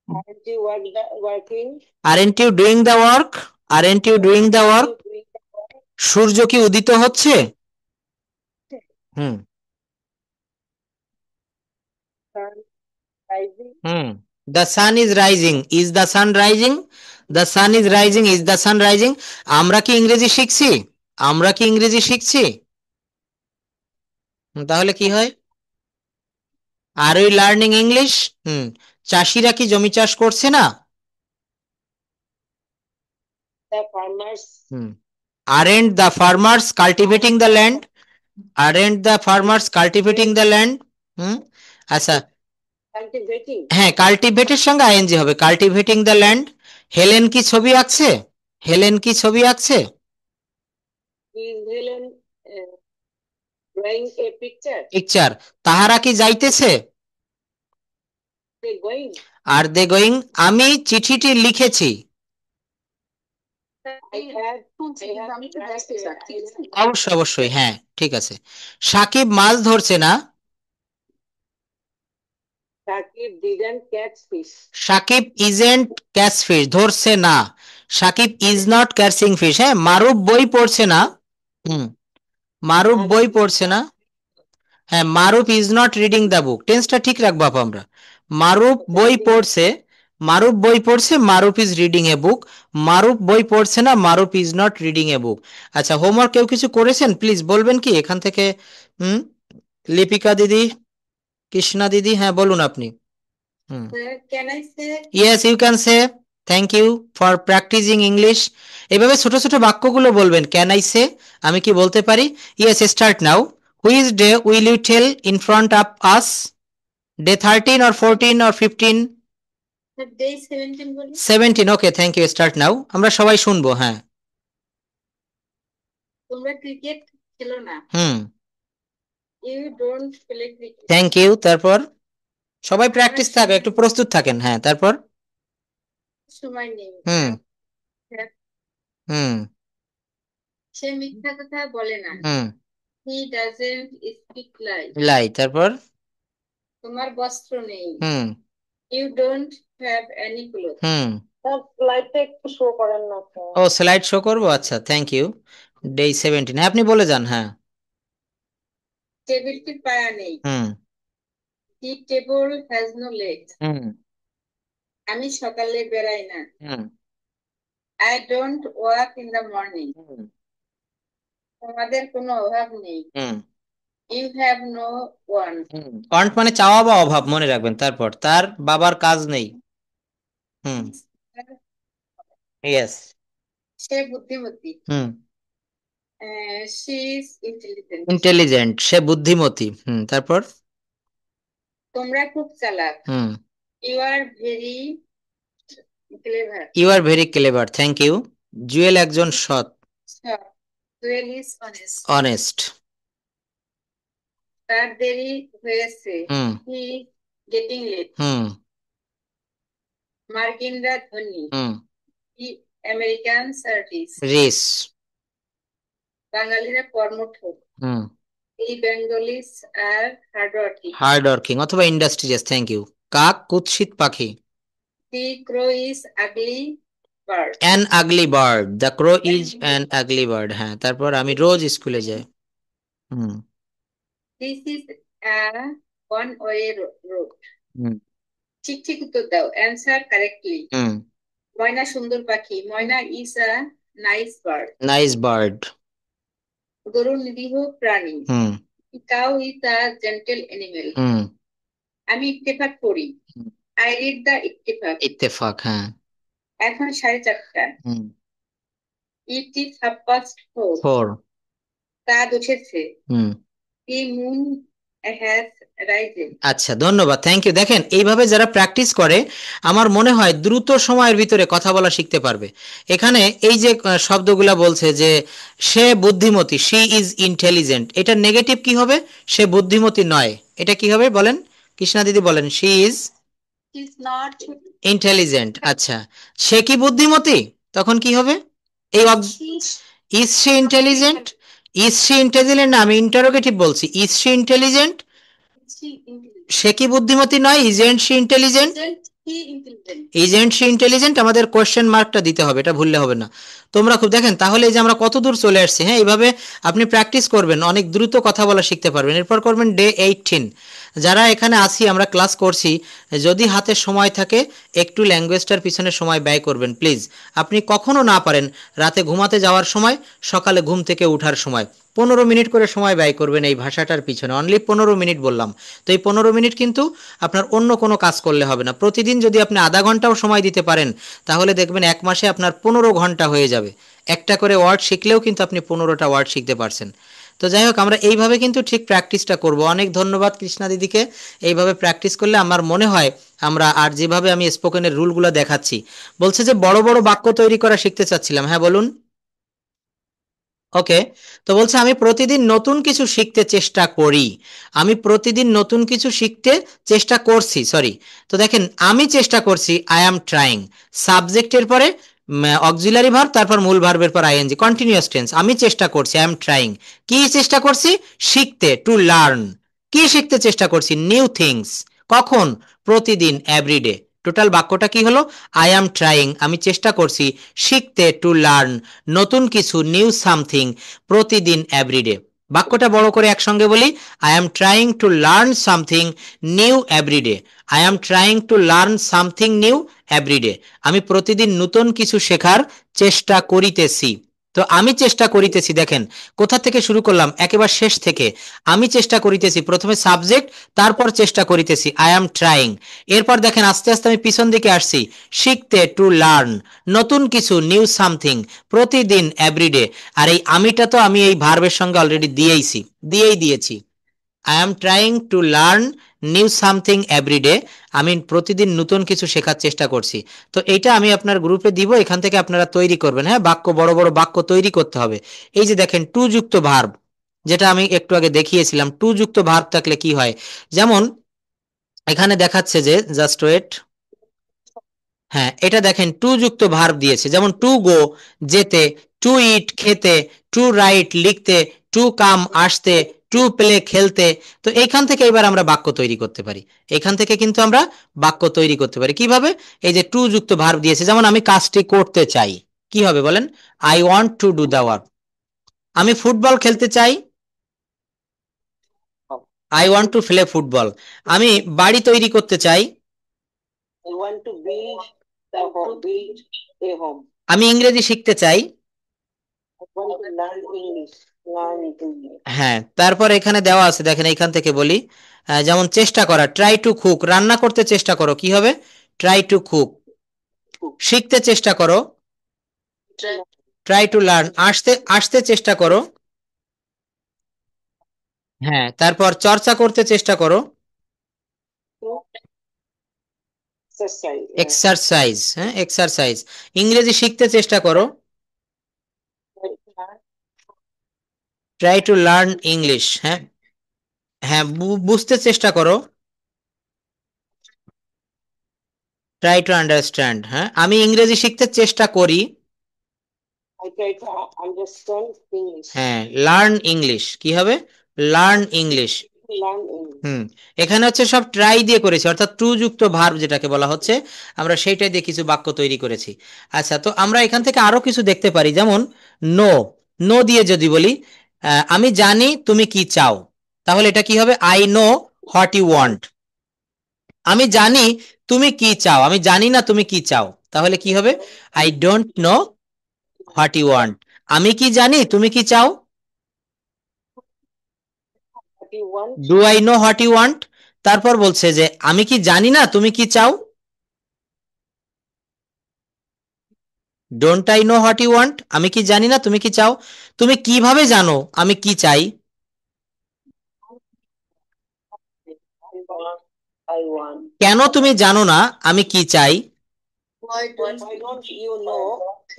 aren't you working? Aren't you doing the work, aren't you doing the work. You doing the work? সূর্য কি উদিত হচ্ছে? Hmm Sun rising? Hmm the sun is rising, is the sun rising, the sun is rising, is the sun rising. আমরা কি ইংরেজি শিখছি? আমরা কি ইংরেজি শিখছি? তাহলে কি হয়? আর উই লার্নিং ইংলিশ? চাষিরা কি জমি চাষ করছে না? The farmers aren't the farmers cultivating the land? aren't the farmers cultivating the land? আচ্ছা, cultivating? হ্যাঁ, কাল্টিভেটের সঙ্গে আইএনজি হবে, কাল্টিভেটিং দ্য ল্যান্ড। হেলেন কি ছবি আঁকছে? হেলেন কি ছবি আঁকছে? Is Helen drawing a picture? Picture. তাহারা কি যাইতেছে? They going? Are they going? আমি চিঠিটি লিখেছি। I have অবশ্যই অবশ্যই, হ্যাঁ ঠিক আছে। সাকিব মাছ ধরছে না। Shakib didn't catch fish. Sakib isn't catch fish, ধরছে না। Sakib is not catching fish. হ্যাঁ, মারুফ বই পড়ছে না। মারুফ বই পড়ছে না। হ্যাঁ, Maruf is not reading the book. টেন্সটা ঠিক রাখবো আপা আমরা। মারুফ বই পড়ছে, মারুফ বই পড়ছে, মারুফ ইজ রিডিং এ বুক। মারুফ বই পড়ছে না, মারুফ ইজ নট রিডিং এ বুক। আচ্ছা, হোমওয়ার্ক কেউ কিছু করেছেন প্লিজ বলবেন কি এখান থেকে? হুম লিপিকা দিদি, কৃষ্ণা দিদি, হ্যাঁ বলুন আপনি। Sir, can I say? Yes you can say. Thank you for practicing English. এভাবে ছোট ছোট বাক্যগুলো বলবেন। ক্যান আই সে, আমি কি বলতে পারি। Yes, start now. Which day will you tell in front of us? Day 13 or 14 or 15? Sir, day 17 বলি। 17, okay, thank you, start now, আমরা সবাই শুনবো। হ্যাঁ তোমরা ক্রিকেট খেলো না। You don't play cricket. Thank you, তারপর সবাই প্র্যাকটিস থাকে, একটু প্রস্তুত থাকেন। হ্যাঁ, তারপর সময় নেই। হুম হুম সে মিথ্যা কথা বলে না। হি ডাজন্ট স্পিক লাই। লাই, তারপর তোমার বস্ত্র নেই। Hmm you don't have any cloth. স্লাইডটা একটু শো করেন না তো। ও, স্লাইড শো করবো, আচ্ছা থ্যাংক ইউ। ডে 17, হ্যাঁ আপনি বলে যান। হ্যাঁ টেবিলটির পায়া নেই। The table has no legs. আমি সকালে বেরাই না। I don't walk in the morning. তোমাদের কোনো অভাব নেই। You have no want. Want মানে চাওয়া বা অভাব, মনে রাখবেন। তারপর তার বাবার কাজ নেই। ইয়েস। সে বুদ্ধিমতী। She is intelligent. ইন্টেলিজেন্ট, সে বুদ্ধিমতী। তারপর তোমরা খুব চালাক। You are very clever. You are very clever, thank you. Jewel একজন সৎ। Jewel is honest. অনেস্ট। তার দেরি হয়েছে। He getting late. মার্কিনরা ধনী। He American service. রিস। বাঙালিরা কর্মঠ। এই Bengalis are hard working. Hard working অথবা ইন্ডাস্ট্রিয়াস, থ্যাংক ইউ। কাক কুৎসিত পাখি। The crow is ugly bird. An ugly bird. The crow is an ugly bird. হ্যাঁ, তারপর আমি রোজ স্কুলে যাই। This is a one-way road. ঠিক উত্তর দাও। Answer correctly. ময়না সুন্দর পাখি। ময়না is a nice bird. Nice bird. গরু নিরীহ প্রাণী। Cow is a gentle animal. আমি ইত্তেফাক পড়ি। I read the Ittefaq. Ittefaq, হ্যাঁ। এখন 4:30। It is 4:30. চাঁদ উঠেছে। The moon has risen. আচ্ছা, ধন্যবাদ, থ্যাংক ইউ। দেখেন, এইভাবে যারা প্র্যাকটিস করে আমার মনে হয় দ্রুত সময়ের ভিতরে কথা বলা শিখতে পারবে। এখানে এই যে শব্দগুলা বলছে যে সে বুদ্ধিমতী, শি ইজ ইন্টেলিজেন্ট, এটা নেগেটিভ কি হবে? সে বুদ্ধিমতী নয়, এটা কি হবে বলেন? কৃষ্ণা দিদি বলেন। She is not intelligent. আচ্ছা, সে কি বুদ্ধিমতী? তখন কি হবে? এই is she intelligent, is she intelligent না, আমি ইন্টারোগেটিভ বলছি। ইজ শি ইন্টেলিজেন্ট, সে কি বুদ্ধিমতী নয়? Isn't she intelligent, isn't she intelligent, আমাদের কোশ্চেন মার্কটা দিতে হবে, এটা ভুললে হবে না। তোমরা খুব দেখেন তাহলে এই যে আমরা কত দূর চলে আসছি। হ্যাঁ, এইভাবে আপনি প্র্যাকটিস করবেন, অনেক দ্রুত কথা বলা শিখতে পারবেন। এরপর করবেন ডে 18। যারা এখানে আসি আমরা ক্লাস করছি, যদি হাতে সময় থাকে একটু ল্যাঙ্গুয়েজটার পিছনে সময় ব্যয় করবেন প্লিজ। আপনি কখনো না পারেন রাতে ঘুমাতে যাওয়ার সময়, সকালে ঘুম থেকে ওঠার সময় 15 মিনিট করে সময় ব্যয় করবেন এই ভাষাটার পিছনে। অনলি 15 মিনিট বললাম, তো এই 15 মিনিট কিন্তু আপনার অন্য কোনো কাজ করলে হবে না। প্রতিদিন যদি আপনি আধা ঘন্টাও সময় দিতে পারেন তাহলে দেখবেন এক মাসে আপনার 15 ঘন্টা হয়ে যাবে। একটা করে ওয়ার্ড শিখলেও কিন্তু আপনি 15টা ওয়ার্ড শিখতে পারছেন। তো যাই হোক, আমরা এইভাবে কিন্তু ঠিক প্র্যাকটিসটা করব। অনেক ধন্যবাদ কৃষ্ণা দিদিকে। এইভাবে প্র্যাকটিস করলে আমার মনে হয় আমরা, আর যেভাবে আমি স্পোকেনের রুলগুলো দেখাচ্ছি, বলছে যে বড় বড় বাক্য তৈরি করা শিখতে চাচ্ছিলাম। হ্যাঁ বলুন। ওকে, তো বলছে আমি প্রতিদিন নতুন কিছু শিখতে চেষ্টা করি। আমি প্রতিদিন নতুন কিছু শিখতে চেষ্টা করছি, সরি। তো দেখেন, আমি চেষ্টা করছি, আই অ্যাম ট্রাইং, সাবজেক্টের পরে অক্সিলারি ভার্ব, তারপর মূল ভার্বের পর আইএনজি, কন্টিনিউয়াস টেন্স। আমি চেষ্টা করছি, আই অ্যাম ট্রাইং। কি চেষ্টা করছি? শিখতে, টু লার্ন। কি শিখতে চেষ্টা করছি? New things. কখন? প্রতিদিন, এভরিডে। টোটাল বাক্যটা কি হলো? আই অ্যাম ট্রাইং, আমি চেষ্টা করছি শিখতে, টু লার্ন, নতুন কিছু, নিউ সামথিং, প্রতিদিন, এভরিডে। বাক্যটা বড় করে একসঙ্গে বলি, I am trying to learn something new everyday. I am trying to learn something new everyday. আমি প্রতিদিন নতুন কিছু শেখার চেষ্টা করিতেছি। তো আমি চেষ্টা করিতেছি, দেখেন কোথা থেকে শুরু করলাম, একেবারে শেষ থেকে। আমি চেষ্টা করিতেছি, প্রথমে সাবজেক্ট, তারপর চেষ্টা করিতেছি, আই অ্যাম ট্রাইং। এরপর দেখেন আস্তে আস্তে আমি পিছন দিকে আসছি, শিখতে, টু লার্ন, নতুন কিছু, নিউ সামথিং, প্রতিদিন, এভরিডে। আর এই আমিটা তো আমি এই ভার্বের সঙ্গে অলরেডি দিয়েছি। I am trying to learn new something everyday. আমি প্রতিদিন নতুন কিছু শেখার চেষ্টা করছি। তো এইটা আমি আপনার গ্রুপে দিব, এখান থেকে আপনারা তৈরি করবেন। হ্যাঁ, বাক্য, বড় বড় বাক্য তৈরি করতে হবে। এই যে দেখেন টু যুক্ত ভার্ব, যেটা আমি একটু আগে দেখিয়েছিলাম, টু যুক্ত ভার্ব থাকলে কি হয়, যেমন এখানে দেখাচ্ছে যে, জাস্ট ওয়েট, হ্যাঁ এটা দেখেন টু যুক্ত ভার্ব দিয়েছে, যেমন টু গো যেতে, টু ইট খেতে, টু রাইট লিখতে, টু কাম আসতে, টু প্লে খেলতে। তো এইখান থেকে এবার আমরা বাক্য তৈরি করতে পারি। এখান থেকে কিন্তু আমরা বাক্য তৈরি করতে পারি কিভাবে? এই যে টু যুক্ত ভার্ব দিয়েছে, যেমন আমি কাজটি করতে চাই, কি হবে বলেন? I want to do the work. আমি ফুটবল খেলতে চাই, I want to play football. আমি বাড়ি তৈরি করতে চাই, I want to build a home. আমি ইংরেজি শিখতে চাই, I want to learn English. হ্যাঁ। তারপর এখানে দেওয়া আছে, দেখেন এইখান থেকে বলি, যেমন চেষ্টা করা, ট্রাই টু কুক, রান্না করতে চেষ্টা করো, কি হবে? Try to cook. শিখতে চেষ্টা করো, ট্রাই টু লার্ন। আসতে চেষ্টা করো, হ্যাঁ। তারপর চর্চা করতে চেষ্টা করো, এক্সারসাইজ, হ্যাঁ এক্সারসাইজ। ইংরেজি শিখতে চেষ্টা করো, ট্রাই টু লার্ন ইংলিশ, হ্যাঁ হ্যাঁ। বুঝতে চেষ্টা করো, ট্রাই টু আন্ডারস্ট্যান্ড, হ্যাঁ। আমি ইংরেজি শিখতে চেষ্টা করি, I try to understand English. হ্যাঁ। লার্ন ইংলিশ, কি হবে? Learn English. এখানে হচ্ছে সব ট্রাই দিয়ে করেছি, অর্থাৎ ট্রু যুক্ত ভার্ব যেটাকে বলা হচ্ছে, আমরা সেইটাই দিয়ে কিছু বাক্য তৈরি করেছি। আচ্ছা, তো আমরা এখান থেকে আরো কিছু দেখতে পারি, যেমন নো, নো দিয়ে যদি বলি আমি জানি তুমি কি চাও, তাহলে এটা কি হবে? I know what you want. আমি জানি তুমি কি চাও, আমি জানি না তুমি কি চাও, তাহলে কি হবে? I don't know what you want. আমি কি জানি তুমি কি চাও? Do I know what you want. তারপর বলছে যে আমি কি জানি না তুমি কি চাও? Don't I know what you want. আমি কি জানি না তুমি কি চাও। তুমি কিভাবে জানো আমি কি চাই? কেন তুমি জানো না আমি কি চাই? Why don't you know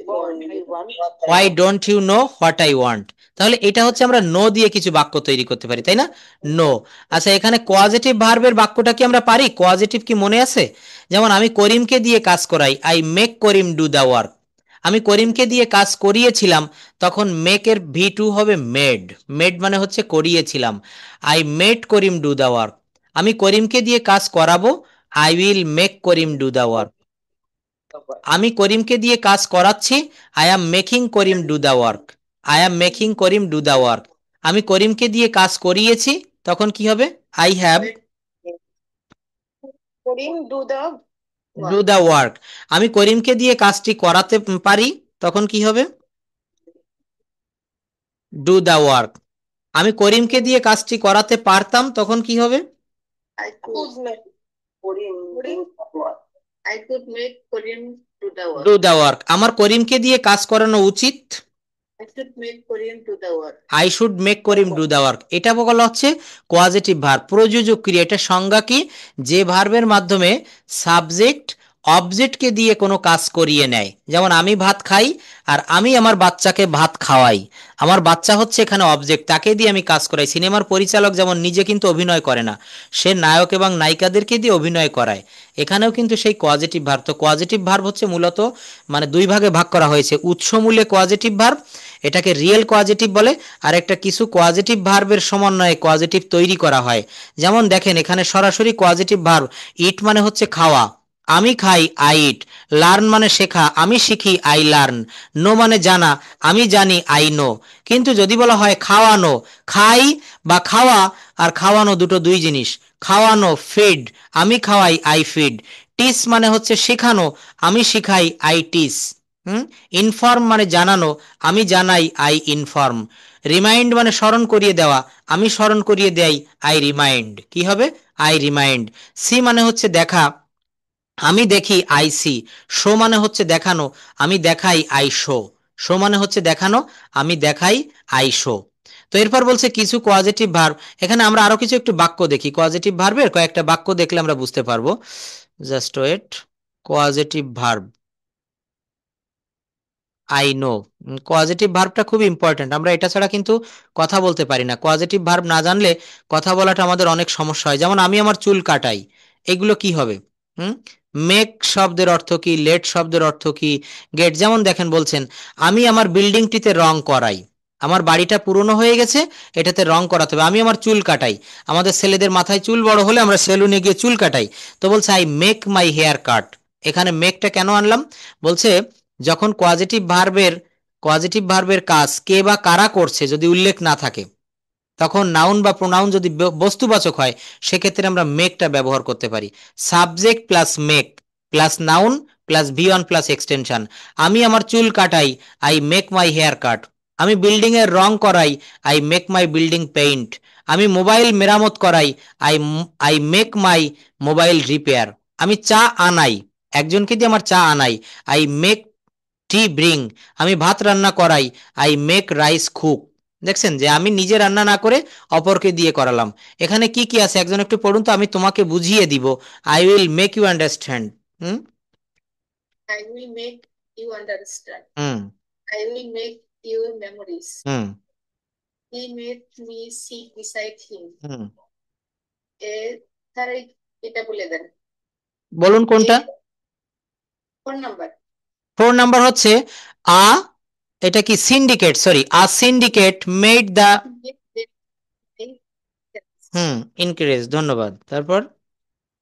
what I want? Why don't you know what I want. তাহলে এটা হচ্ছে আমরা নো দিয়ে কিছু বাক্য তৈরি করতে পারি, তাই না? নো। আচ্ছা, এখানে কোয়াজেটিভ ভার্বের বাক্যটা কি আমরা পারি? কোয়াজেটিভ কি মনে আছে? যেমন আমি করিমকে দিয়ে কাজ করাই, I make Karim do the work. আমি করিমকে দিয়ে কাজ করিয়েছিলাম, তখন মেকের ভি টু হবে মেড। মেড মানে হচ্ছে করিয়েছিলাম। I made Karim do the work. আমি করিমকে দিয়ে কাজ করাবো, I will make Karim do the work. আমি করিমকে দিয়ে কাজ করাচ্ছি, I am making Karim do the work. I am making Karim do the work. আমি করিমকে দিয়ে কাজ করিয়েছি, তখন কি হবে? I have Karim do the do the work. আমি করিমকে দিয়ে কাজটি করাতে পারি, তখন কি হবে? Do the work. আমি করিমকে দিয়ে কাজটি করাতে পারতাম, তখন কি হবে? I could make Karim do the work. I could make Karim do the work. Do the work. আমার করিমকে দিয়ে কাজ করানো উচিত, I should make Karim do the work. I should make Karim do the work. এটা বলা হচ্ছে কোয়াজেটিভ verb, প্রযোজক ক্রিয়া। এটা সংজ্ঞা কি? যে ভার্বের মাধ্যমে সাবজেক্ট অবজেক্টকে দিয়ে কোনো কাজ করিয়ে নেয়। যেমন আমি ভাত খাই আর আমি আমার বাচ্চাকে ভাত খাওয়াই। আমার বাচ্চা হচ্ছে এখানে অবজেক্ট, তাকে দিয়ে আমি কাজ করাই। সিনেমার পরিচালক যেমন নিজে কিন্তু অভিনয় করে না, সে নায়ক এবং নায়িকাদেরকে দিয়ে অভিনয় করায়। এখানেও কিন্তু সেই কোয়াজেটিভ ভার্ব। তো কোয়াজেটিভ ভার্ব হচ্ছে মূলত মানে দুই ভাগে ভাগ করা হয়েছে। উৎসমূলে কোয়াজেটিভ ভার্ব, এটাকে রিয়েল কোয়াজেটিভ বলে, আর একটা কিছু কোয়াজেটিভ ভার্বের সমন্বয়ে কোয়াজেটিভ তৈরি করা হয়। যেমন দেখেন এখানে সরাসরি কোয়াজেটিভ ভার্ব, ইট মানে হচ্ছে খাওয়া, আমি খাই, আই ইট। লার্ন মানে শেখা, আমি শিখি, আই লার্ন। নো মানে জানা, আমি জানি, আই নো। কিন্তু যদি বলা হয় খাওয়ানো, খাই বা খাওয়া আর খাওয়ানো দুটো দুই জিনিস। খাওয়ানো ফিড, আমি খাওয়াই, আই ফিড। টিস মানে হচ্ছে শেখানো, আমি শিখাই, আই টিস। ইনফর্ম মানে জানানো, আমি জানাই, আই ইনফর্ম। রিমাইন্ড মানে স্মরণ করিয়ে দেওয়া, আমি স্মরণ করিয়ে দেই, আই রিমাইন্ড। কি হবে? I remind. সি মানে হচ্ছে দেখা, আমি দেখি, আই সি। শো মানে হচ্ছে দেখানো, আমি দেখাই, আই শো। শো মানে হচ্ছে দেখানো, আমি দেখাই, আই শো। তো এরপর বলছে কিছু কোয়াজেটিভ ভার্ব। এখানে আমরা আরো কিছু একটু বাক্য দেখি, কোয়াজেটিভ ভার্বের কয়েকটা বাক্য দেখলে আমরা বুঝতে পারবো। Just wait. Causative verb, I know. Causative ভার্বটা খুব ইম্পর্টেন্ট, আমরা এটা ছাড়া কিন্তু কথা বলতে পারি না। কোয়াজেটিভ ভার্ব না জানলে কথা বলাটা আমাদের অনেক সমস্যা হয়। যেমন আমি আমার চুল কাটাই, এগুলো কি হবে? মেক শব্দের অর্থ কি? লেট শব্দের অর্থ কি? গেট। যেমন দেখেন বলছেন আমি আমার বিল্ডিংটিতে রং করাই, আমার বাড়িটা পুরনো হয়ে গেছে, এটাতে রং করাতে হবে। আমি আমার চুল কাটাই, আমাদের ছেলেদের মাথায় চুল বড় হলে আমরা সেলুনে গিয়ে চুল কাটাই। তো বলছে I make my hair cut. এখানে মেকটা কেন আনলাম? বলছে যখন কোয়াজেটিভ ভার্বের কাজ কে বা কারা করছে যদি উল্লেখ না থাকে, তখন নাউন বা প্রোনাউন যদি বস্তুবাচক হয়, সেক্ষেত্রে আমরা মেকটা ব্যবহার করতে পারি। Subject plus make plus noun plus V one plus extension. আমি আমার চুল কাটাই, I make my hair cut. আমি বিল্ডিং এর রং করাই, I make my building paint. আমি মোবাইল মেরামত করাই, I I make my mobile repair. আমি চা আনাই, একজনকে দিয়ে আমার চা আনাই, আই মেক টি ব্রিং। আমি ভাত রান্না করাই, আই মেক রাইস কুক। দেখছেন যে আমি নিজে রান্না না করে অপরকে দিয়ে করালাম। এখানে কি কি আছে একজন একটু পড়ুন তো, আমি তোমাকে বুঝিয়ে দিব। I will make you understand. Hmm I will make you understand. Hmm I will make your memories. Hmm He made me sit beside him. হুম তার এটা বলে দেন। বলুন কোনটা? Phone number. 4 নাম্বার হচ্ছে আ, এটা কি syndicate, sorry, a syndicate made the increase, ধন্যবাদ। তারপর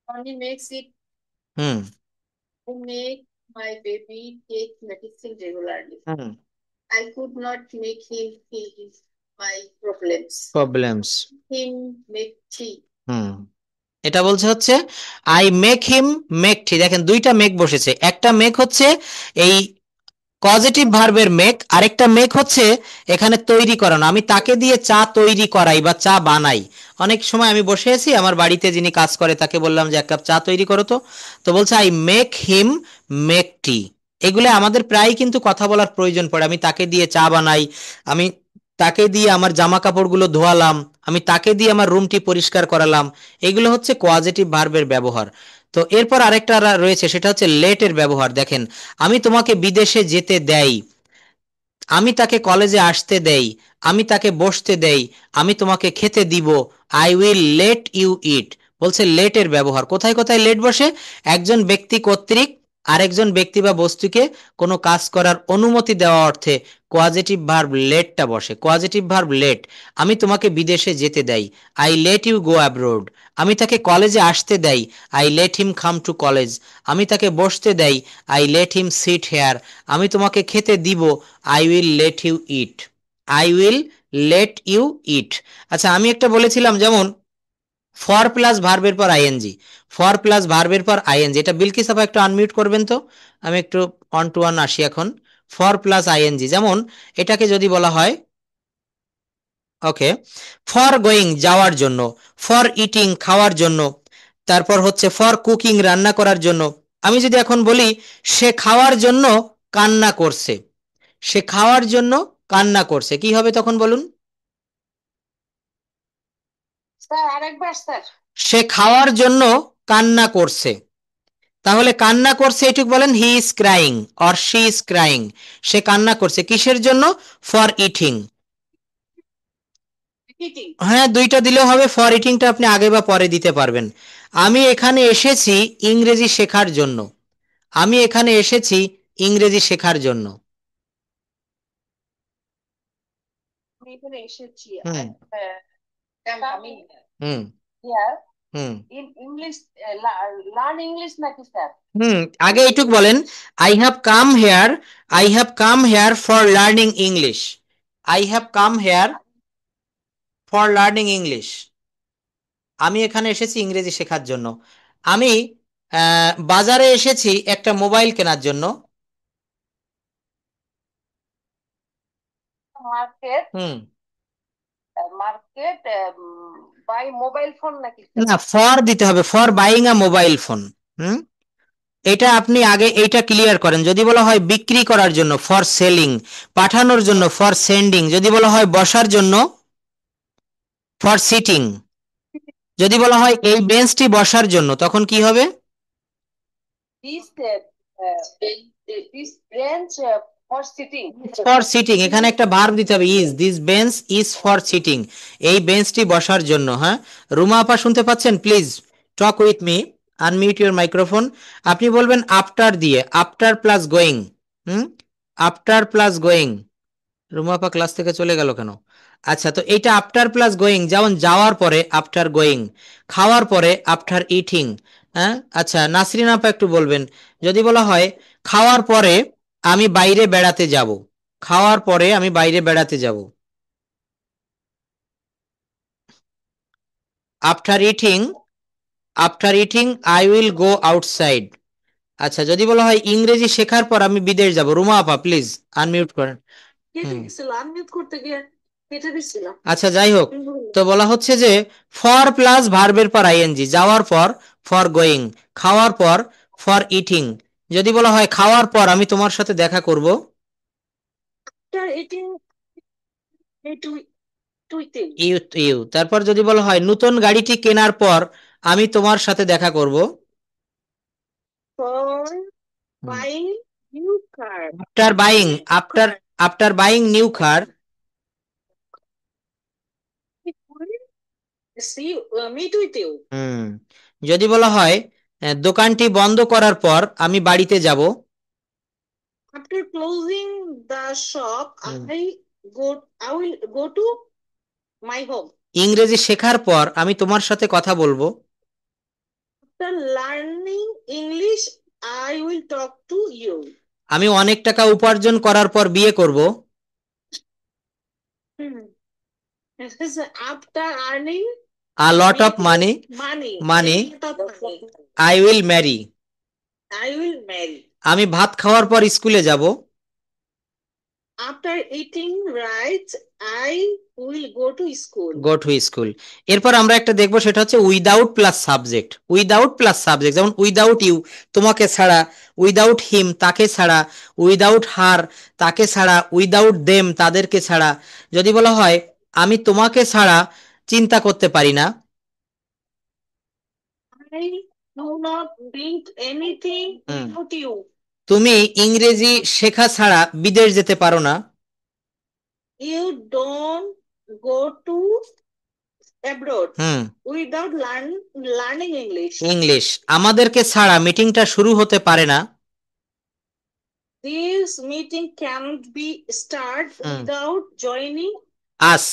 Only makes it hmm to make my baby take medicine regularly. Hmm I could not make him feel my problems. Problems Him make tea. হুম এটা বলছে হচ্ছে I make him make টি। দেখেন দুইটা make বসেছে, একটা make হচ্ছে এই পজিটিভ ভার্বের মেক, আরেকটা মেক হচ্ছে এখানে তৈরি করানো। আমি তাকে দিয়ে চা তৈরি করাই বা চা বানাই। অনেক সময় আমি বসে আছি, আমার বাড়িতে যিনি কাজ করে তাকে বললাম যে এক কাপ চা তৈরি করো তো, তো বলছে আই মেক হিম মেক টি। এগুলো আমাদের প্রায় কিন্তু কথা বলার প্রয়োজন পড়ে। আমি তাকে দিয়ে চা বানাই, আমি তাকে দিয়ে আমার জামা কাপড়গুলো ধোয়ালাম, আমি তাকে দিয়ে আমার রুমটি পরিষ্কার করালাম। এগুলো হচ্ছে পজিটিভ ভার্বের ব্যবহার। তো এরপর আরেকটা রয়েছে, সেটা হচ্ছে লেটের ব্যবহার। দেখেন আমি তোমাকে বিদেশে যেতে দেই, আমি তাকে কলেজে আসতে দেই, আমি তাকে বসতে দেই, আমি তোমাকে খেতে দিব, আই উইল লেট ইউ ইট। বলছে লেটের ব্যবহার। কোথায় কোথায় লেট বসে? একজন ব্যক্তি কর্তৃক আরেকজন ব্যক্তি বা বস্তুকে কোনো কাজ করার অনুমতি দেওয়া অর্থে কোয়াজেটিভ ভার্ব লেটটা বসে। Causative verb let. আমি তোমাকে বিদেশে যেতে দেই, I let you go abroad. আমি তাকে কলেজে আসতে দেই, I let him come to college. আমি তাকে বসতে দেই, I let him sit here. আমি তোমাকে খেতে দিব, I will let you eat. I will let you eat. আচ্ছা আমি একটা বলেছিলাম যেমন ফর প্লাস ভার্বের পর আইএনজি, ফর প্লাস ভার্বের পর আইএনজি। এটা বিলকিস আপা একটু আনমিউট করবেন তো, আমি একটু অন টু ওয়ান আসি এখন। ফর প্লাস আইএনজি, যেমন এটাকে যদি বলা হয় ওকে, ফর গোয়িং যাওয়ার জন্য, ফর ইটিং খাওয়ার জন্য, তারপর হচ্ছে ফর কুকিং রান্না করার জন্য। আমি যদি এখন বলি সে খাওয়ার জন্য কান্না করছে, সে খাওয়ার জন্য কান্না করছে, কি হবে তখন বলুন? স্যার আরেকবার স্যার। সে খাওয়ার জন্য কান্না করছে, তাহলে কান্না করছে এটুক বলেন he is crying or she is crying. সে কান্না করছে কিসের জন্য? For eating. ইটিং। হ্যাঁ দুইটা দিলেও হবে, ফর ইটিংটা আপনি আগে বা পরে দিতে পারবেন। আমি এখানে এসেছি ইংরেজি শেখার জন্য, আমি এখানে এসেছি ইংরেজি শেখার জন্য। আমি এখানে এসেছি hmm hmm hmm in English, learn English নাকি স্যার? আগে এইটুক বলেন, I have come here, I have come here for learning English, I have come here for learning English. আমি এখানে এসেছি ইংরেজি শেখার জন্য। আমি বাজারে এসেছি একটা মোবাইল কেনার জন্য। Market, hmm market buy mobile phone নাকি না, ফর দিতে হবে, for buying a mobile phone. হুম এটা আপনি আগে এইটা ক্লিয়ার করেন। যদি বলা হয় বিক্রি করার জন্য ফর সেলিং, পাঠানোর জন্য ফর সেন্ডিং, যদি বলা হয় বসার জন্য ফর সিটিং, যদি বলা হয় এই বেঞ্চটি বসার জন্য তখন কি হবে? This this bench for sitting. For sitting, এখানে একটা ভার্ব দিতে হবে is, this bench is for sitting, এই বেঞ্চটি বসার জন্য। হ্যাঁ রুমা আপা শুনতে পাচ্ছেন? Please talk with me, unmute your microphone. আপনি বলবেন আফটার দিয়ে, after plus going. After plus going. Ruma আপা ক্লাস থেকে চলে গেল কেন? আচ্ছা তো এইটা আফটার প্লাস গোয়িং, যেমন যাওয়ার পরে আফটার গোয়িং, খাওয়ার পরে আফটার ইটিং। হ্যাঁ আচ্ছা নাসরিন আপা একটু বলবেন, যদি বলা হয় খাওয়ার পরে আমি বাইরে বেড়াতে যাব, খাওয়ার পরে আমি বাইরে বেড়াতে যাব, after eating, after eating I will go outside. আচ্ছা যদি বলা হয় ইংরেজি শেখার পর আমি বিদেশ যাব, রুমা আপা প্লিজ আনমিউট করেন। আনমিউট করতে গিয়ে কেটে দিছিলাম। আচ্ছা যাই হোক, তো বলা হচ্ছে যে ফর প্লাস ভার্বের পর আইএনজি, যাওয়ার পর ফর গোয়িং, খাওয়ার পর ফর ইটিং। যদি বলা হয় খাওয়ার পর আমি তোমার সাথে দেখা করব, ইউ ইউ। তারপর যদি বলা হয় নতুন গাড়িটি কেনার পর আমি তোমার সাথে দেখা করব, buying new car. After buying, after after buying new car. Meet with you. যদি বলা হয় দোকানটি বন্ধ করার পর আমি বাড়িতে যাব, After closing the shop, I will go to my home. ইংরেজি শেখার পর আমি তোমার সাথে কথা বলবো। After learning English, I will talk to you. আমি অনেক টাকা উপার্জন করার পর বিয়ে করব। After earning a lot of money money I will Mary. I will marry. আমি ভাত খাওয়ার পর স্কুলে যাব। After eating rice, I will go to school. Go to school. এরপর আমরা একটা দেখবো, সেটা হচ্ছে without plus subject. Without plus subject, যেমন উইদাউট ইউ তোমাকে ছাড়া, উইদাউট হিম তাকে ছাড়া, উইদাউট হার তাকে ছাড়া, উইদাউট দেম তাদেরকে ছাড়া। যদি বলা হয় আমি তোমাকে ছাড়া চিন্তা করতে পারি না, I do not think anything without you. তুমি ইংরেজি শেখা ছাড়া বিদেশ যেতে পারো না। You don't go to abroad without learning English. English আমাদেরকে ছাড়া মিটিংটা শুরু হতে পারে না। This meeting cannot be started without joining us,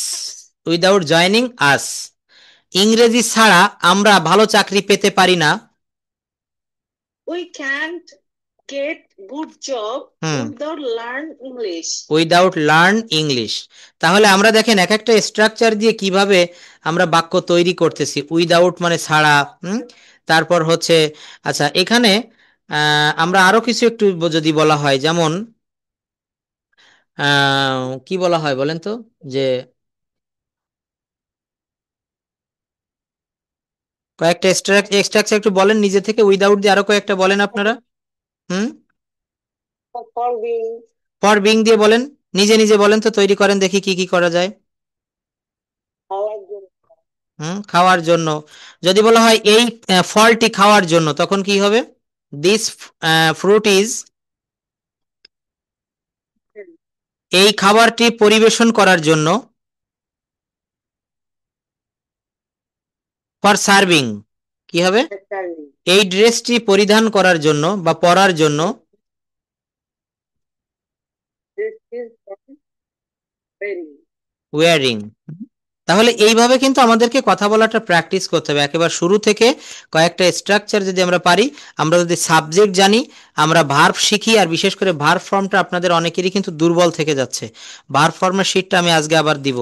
without joining আস। ইংরেজি ছাড়া আমরা ভালো চাকরি পেতে পারি না। We can't get good job without learn English. Without learn English. তাহলে আমরা দেখেন এক একটা স্ট্রাকচার দিয়ে কিভাবে আমরা বাক্য তৈরি করতেছি। উইদাউট মানে ছাড়া, তারপর হচ্ছে আচ্ছা এখানে আমরা আরো কিছু একটু যদি বলা হয়, যেমন কি বলা হয় বলেন তো, যে কয়েকটা স্ট্রাকচার একটু বলেন নিজে থেকে, উইদাউট দিয়ে আরো কয়েকটা বলেন আপনারা। ফর বিং দিয়ে বলেন, নিজে নিজে বলেন তো, তৈরি করেন দেখি কি কি করা যায়। খাওয়ার জন্য। যদি বলা হয় এই ফলটি খাওয়ার জন্য, তখন কি হবে? দিস ফ্রুট ইজ, এই খাবারটি পরিবেশন করার জন্য। ফর সার্ভিং কি হবে? এই ড্রেসটি পরিধান করার জন্য বা পরার জন্য। ওয়ারিং। তাহলে এইভাবে কিন্তু আমাদেরকে কথা বলাটা প্র্যাকটিস করতে হবে একেবারে শুরু থেকে। কয়েকটা স্ট্রাকচার যদি আমরা পারি, আমরা যদি সাবজেক্ট জানি, আমরা ভার্ব শিখি, আর বিশেষ করে ভার্ব ফর্মটা আপনাদের অনেকেরই কিন্তু দুর্বল থেকে যাচ্ছে। ভার্ব ফর্মের শীটটা আমি আজকে আবার দিব।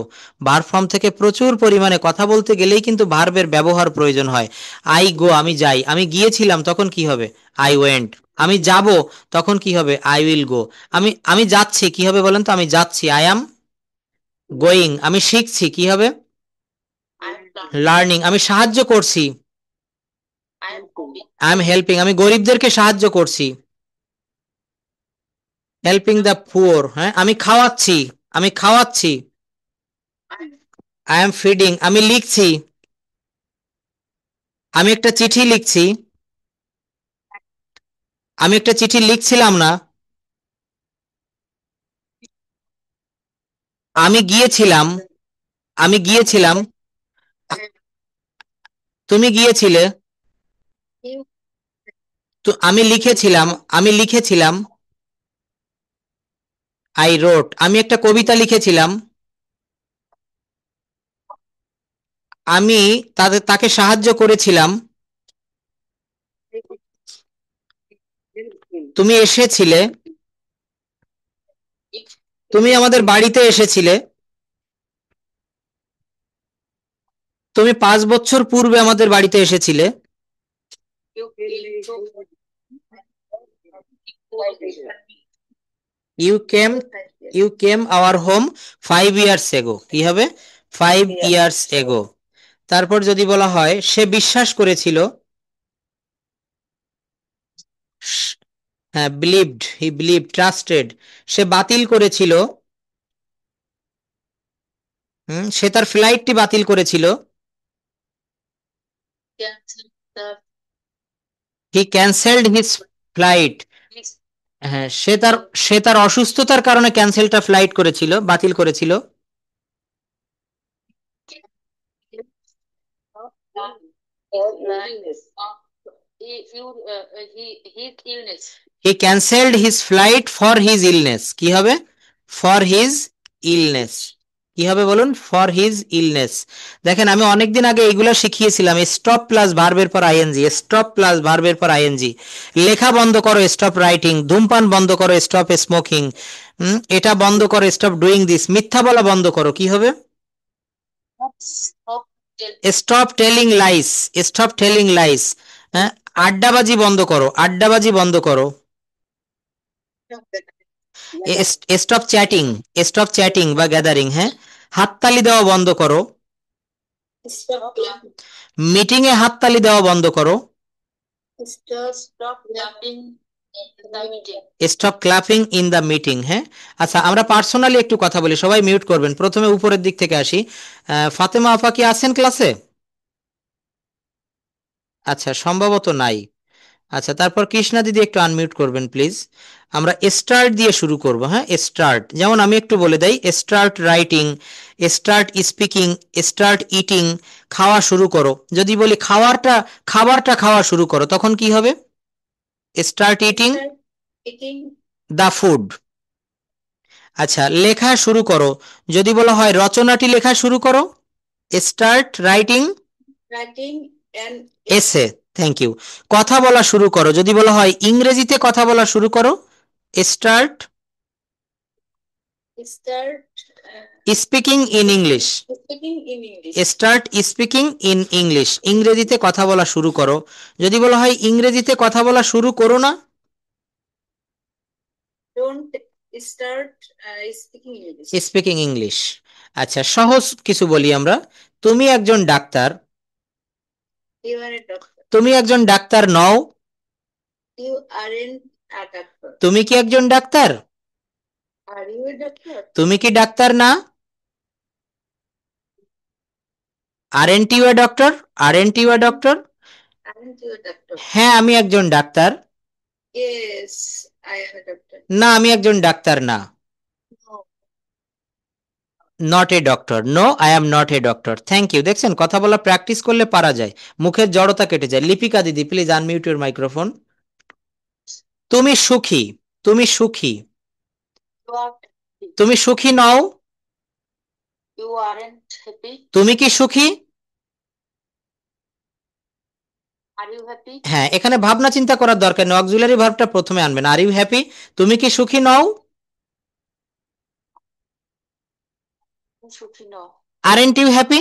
ভার্ব ফর্ম থেকে প্রচুর পরিমাণে কথা বলতে গেলেই কিন্তু ভার্বের ব্যবহার প্রয়োজন হয়। আই গো আমি যাই, আমি গিয়েছিলাম তখন কি হবে? I went. আমি যাব তখন কি হবে? I will go. আমি যাচ্ছি কি হবে বলেন তো? আমি যাচ্ছি, আই অ্যাম গোয়িং। আমি শিখছি কি হবে? লার্নিং। আমি সাহায্য করছি, আই এম হেল্পিং। আমি গরিবদেরকে সাহায্য করছি, হেল্পিং দ্য পুয়ার। হ্যাঁ, আমি খাওয়াচ্ছি, আমি খাওয়াচ্ছি, আই এম ফিডিং। আমি লিখছি, আমি একটা চিঠি লিখছি, আমি একটা চিঠি লিখছিলাম না। আমি গিয়েছিলাম, আমি গিয়েছিলাম, তুমি গিয়েছিলে, তো আমি লিখেছিলাম, আমি লিখেছিলাম, আই রোট। আমি একটা কবিতা লিখেছিলাম, আমি তাকে সাহায্য করেছিলাম, তুমি এসেছিলে, তুমি আমাদের বাড়িতে এসেছিলে, তুমি 5 বছর পূর্বে আমাদের বাড়িতে এসেছিলে, you came our home 5 years ago। কি হবে? 5 years ago। তারপর যদি বলা হয় সে বিশ্বাস করেছিল, হ্যাঁ বিলিভড, হি বিলিভড, ট্রাস্টেড। সে বাতিল করেছিল, সে তার ফ্লাইটটি বাতিল করেছিল, হি ক্যান্সেলড হিজ ফ্লাইট। হ্যাঁ, সে তার অসুস্থতার কারণে ক্যান্সেলটা ফ্লাইট করেছিল, বাতিল করেছিল। He cancelled his flight for his illness. কি হবে? For his illness. কি হবে বলুন? For his illness. দেখেন আমি অনেকদিন আগে এইগুলো শিখিয়েছিলাম, স্টপ প্লাস ভার্বের পর আইএনজি, স্টপ প্লাস ভার্বের পর আইএনজি। লেখা বন্ধ করো, স্টপ রাইটিং। ধূমপান বন্ধ করো, স্টপ স্মোকিং। এটা বন্ধ করো, স্টপ ডুইং দিস। মিথ্যা বলা বন্ধ করো, কি হবে? Stop telling lines, stop telling lines. হ্যাঁ, আড্ডাবাজি বন্ধ করো, আড্ডাবাজি বন্ধ করো। স্টপ চ্যাটিং, স্টপ চ্যাটিং বা গ্যাদারিং। হ্যাঁ, হাততালি দেওয়া বন্ধ করো। মিটিং এ হাততালি দেওয়া বন্ধ করো। Stop clapping in the meeting. হ্যাঁ, আচ্ছা আমরা পার্সোনালি একটু কথা বলি, সবাই মিউট করবেন। প্রথমে উপরের দিক থেকে আসি। ফাতেমা আপা কি আছেন ক্লাসে? আচ্ছা, সম্ভবত নাই। আচ্ছা, তারপর কৃষ্ণা দিদি একটু আনমিউট করবেন প্লিজ। আমরা স্টার্ট দিয়ে শুরু করব। হ্যাঁ, স্টার্ট। যেমন আমি একটু বলে দেই, start writing, start speaking, start eating. খাওয়া শুরু করো। যদি বলি খাবারটা খাওয়া শুরু করো, তখন কি হবে? Start eating the food. আচ্ছা, লেখা শুরু করো। যদি বলা হয় রচনাটি লেখা শুরু করো, start writing essay. Thank you. কথা বলা শুরু করো। যদি বলা হয় ইংরেজিতে কথা বলা শুরু করো, start speaking in English. Start speaking in English. ইংরেজিতে কথা বলা শুরু করো। যদি বলা হয় ইংরেজিতে কথা বলা শুরু করো না, স্পিকিং ইংলিশ। আচ্ছা, সহজ কিছু বলি আমরা। তুমি একজন ডাক্তার, তুমি একজন ডাক্তার নও। তুমি কি একজন ডাক্তার? তুমি কি ডাক্তার না? Aren't you a doctor? Aren't you a doctor? হ্যাঁ, আমি একজন ডাক্তার। না, আমি একজন ডাক্তার না। Not a doctor. No, I am not a doctor. Thank you. দেখছেন, কথা বলা প্র্যাকটিস করলে পারা যায়, মুখের জড়তা কেটে যায়। লিপিকা দিদি প্লিজ আনমিউট ইউর মাইক্রোফোন। তুমি সুখী, তুমি সুখী। তুমি সুখী নও। তুমি কি সুখী? হ্যাঁ, এখানে ভাবনা চিন্তা করার দরকার নেই, অক্সিলারি ভার্বটা প্রথমে আনবেন। Are you happy? তুমি কি সুখী নও? Aren't you happy?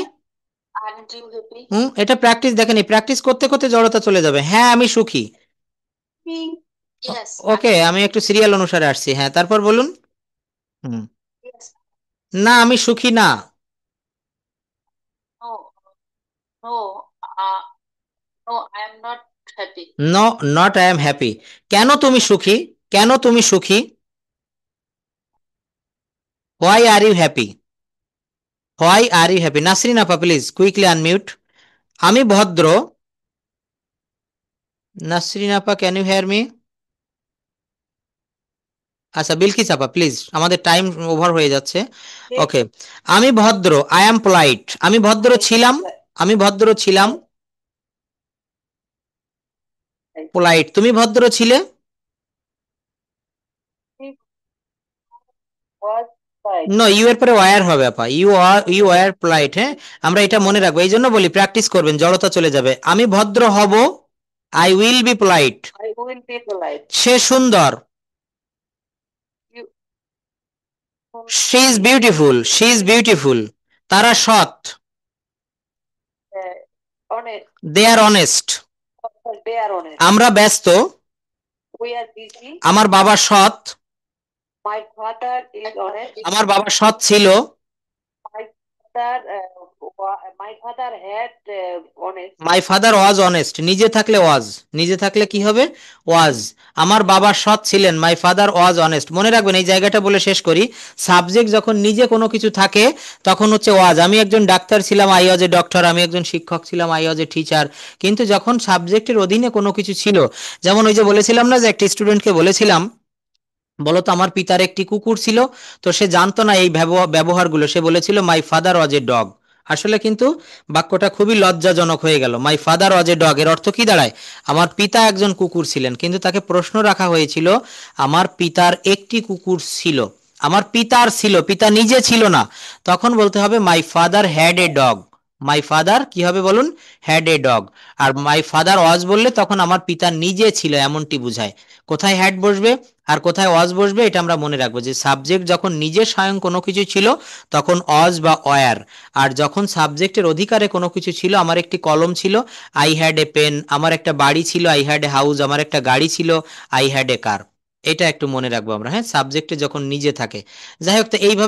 এটা প্র্যাকটিস। দেখেন, এই প্র্যাকটিস করতে করতে জড়তা চলে যাবে। হ্যাঁ, আমি সুখী। ওকে, আমি একটু সিরিয়াল অনুসারে আসছি। হ্যাঁ, তারপর বলুন। হুম, না, আমি সুখী না। No, not I am happy. কেন তুমি সুখী? কেন তুমি সুখী? Why are you happy? Why are you happy? Nasrin আপা প্লিজ কুইকলি আনমিউট। আমি ভদ্র। নাসরিন আপা, ক্যান ইউ হেয়ার মি? আচ্ছা, বিলকিস আপা প্লিজ, আমাদের টাইম ওভার হয়ে যাচ্ছে। ওকে, আমি ভদ্র। I am polite. আমি ভদ্র ছিলাম। আমি ভদ্র ছিলাম। পোলাইট। তুমি ভদ্র ছিলে। নো, ইউ এর পরে ওয়ার হবে আপা। You are polite. হ্যাঁ, আমরা এটা মনে রাখবো, এই জন্য বলি প্র্যাকটিস করবেন, জড়তা চলে যাবে। আমি ভদ্র হব। I will be polite. সে সুন্দর। She is beautiful. She is beautiful. তারা সৎ। They are honest. আমরা ব্যস্ত। আমার বাবা সৎ। আমার বাবা সৎ ছিল। My father was honest. নিজে থাকলে ওয়াজ, নিজে থাকলে কি হবে? ওয়াজ। আমার বাবা সৎ ছিলেন। মাই ফাদার ওয়াজ অনেস্ট। মনে রাখবেন, এই জায়গাটা বলে শেষ করি। সাবজেক্ট যখন নিজে কোনো কিছু থাকে তখন হচ্ছে ওয়াজ। আমি একজন ডাক্তার ছিলাম, আই ওয়াজ এ ডক্টর। আমি একজন শিক্ষক ছিলাম, আই ওয়াজ এ টিচার। কিন্তু যখন সাবজেক্টের অধীনে কোনো কিছু ছিল, যেমন ওই যে বলেছিলাম না, যে একটা স্টুডেন্টকে বলেছিলাম, বলতো আমার পিতার একটি কুকুর ছিল। তো সে জানতো না এই ব্যবহারগুলো, সে বলেছিল মাই ফাদার ওয়াজ এ ডগ। আসলে কিন্তু বাক্যটা খুবই লজ্জাজনক হয়ে গেল। মাই ফাদার ওয়াজ এ ডগ এর অর্থ কি দাঁড়ায়? আমার পিতা একজন কুকুর ছিলেন, কিন্তু তাকে প্রশ্ন রাখা হয়েছিল আমার পিতার একটি কুকুর ছিল। আমার পিতার ছিল, পিতা নিজে ছিল না, তখন বলতে হবে my father had a dog. My father কি হবে বলুন? Had a dog. আর মাই ফাদার ওয়াজ বললে তখন আমার পিতা নিজে ছিল এমনটি বুঝায়। কোথায় হ্যাড বসবে আর কোথায় ওয়াজ বসবে এটা আমরা মনে রাখবো, যে সাবজেক্ট যখন নিজে স্বয়ং কোনো কিছু ছিল তখন অজ বা ওয়ার, আর যখন সাবজেক্টের অধিকারে কোনো কিছু ছিল, আমার একটি কলম ছিল, আই হ্যাড এ পেন, আমার একটা বাড়ি ছিল, আই হ্যাড এ হাউস, আমার একটা গাড়ি ছিল, আই হ্যাড এ কার। এটা একটু মনে রাখবো আমরা, হ্যাঁ, সাবজেক্টে যখন নিজে থাকে। যাই হোক, তো এইভাবে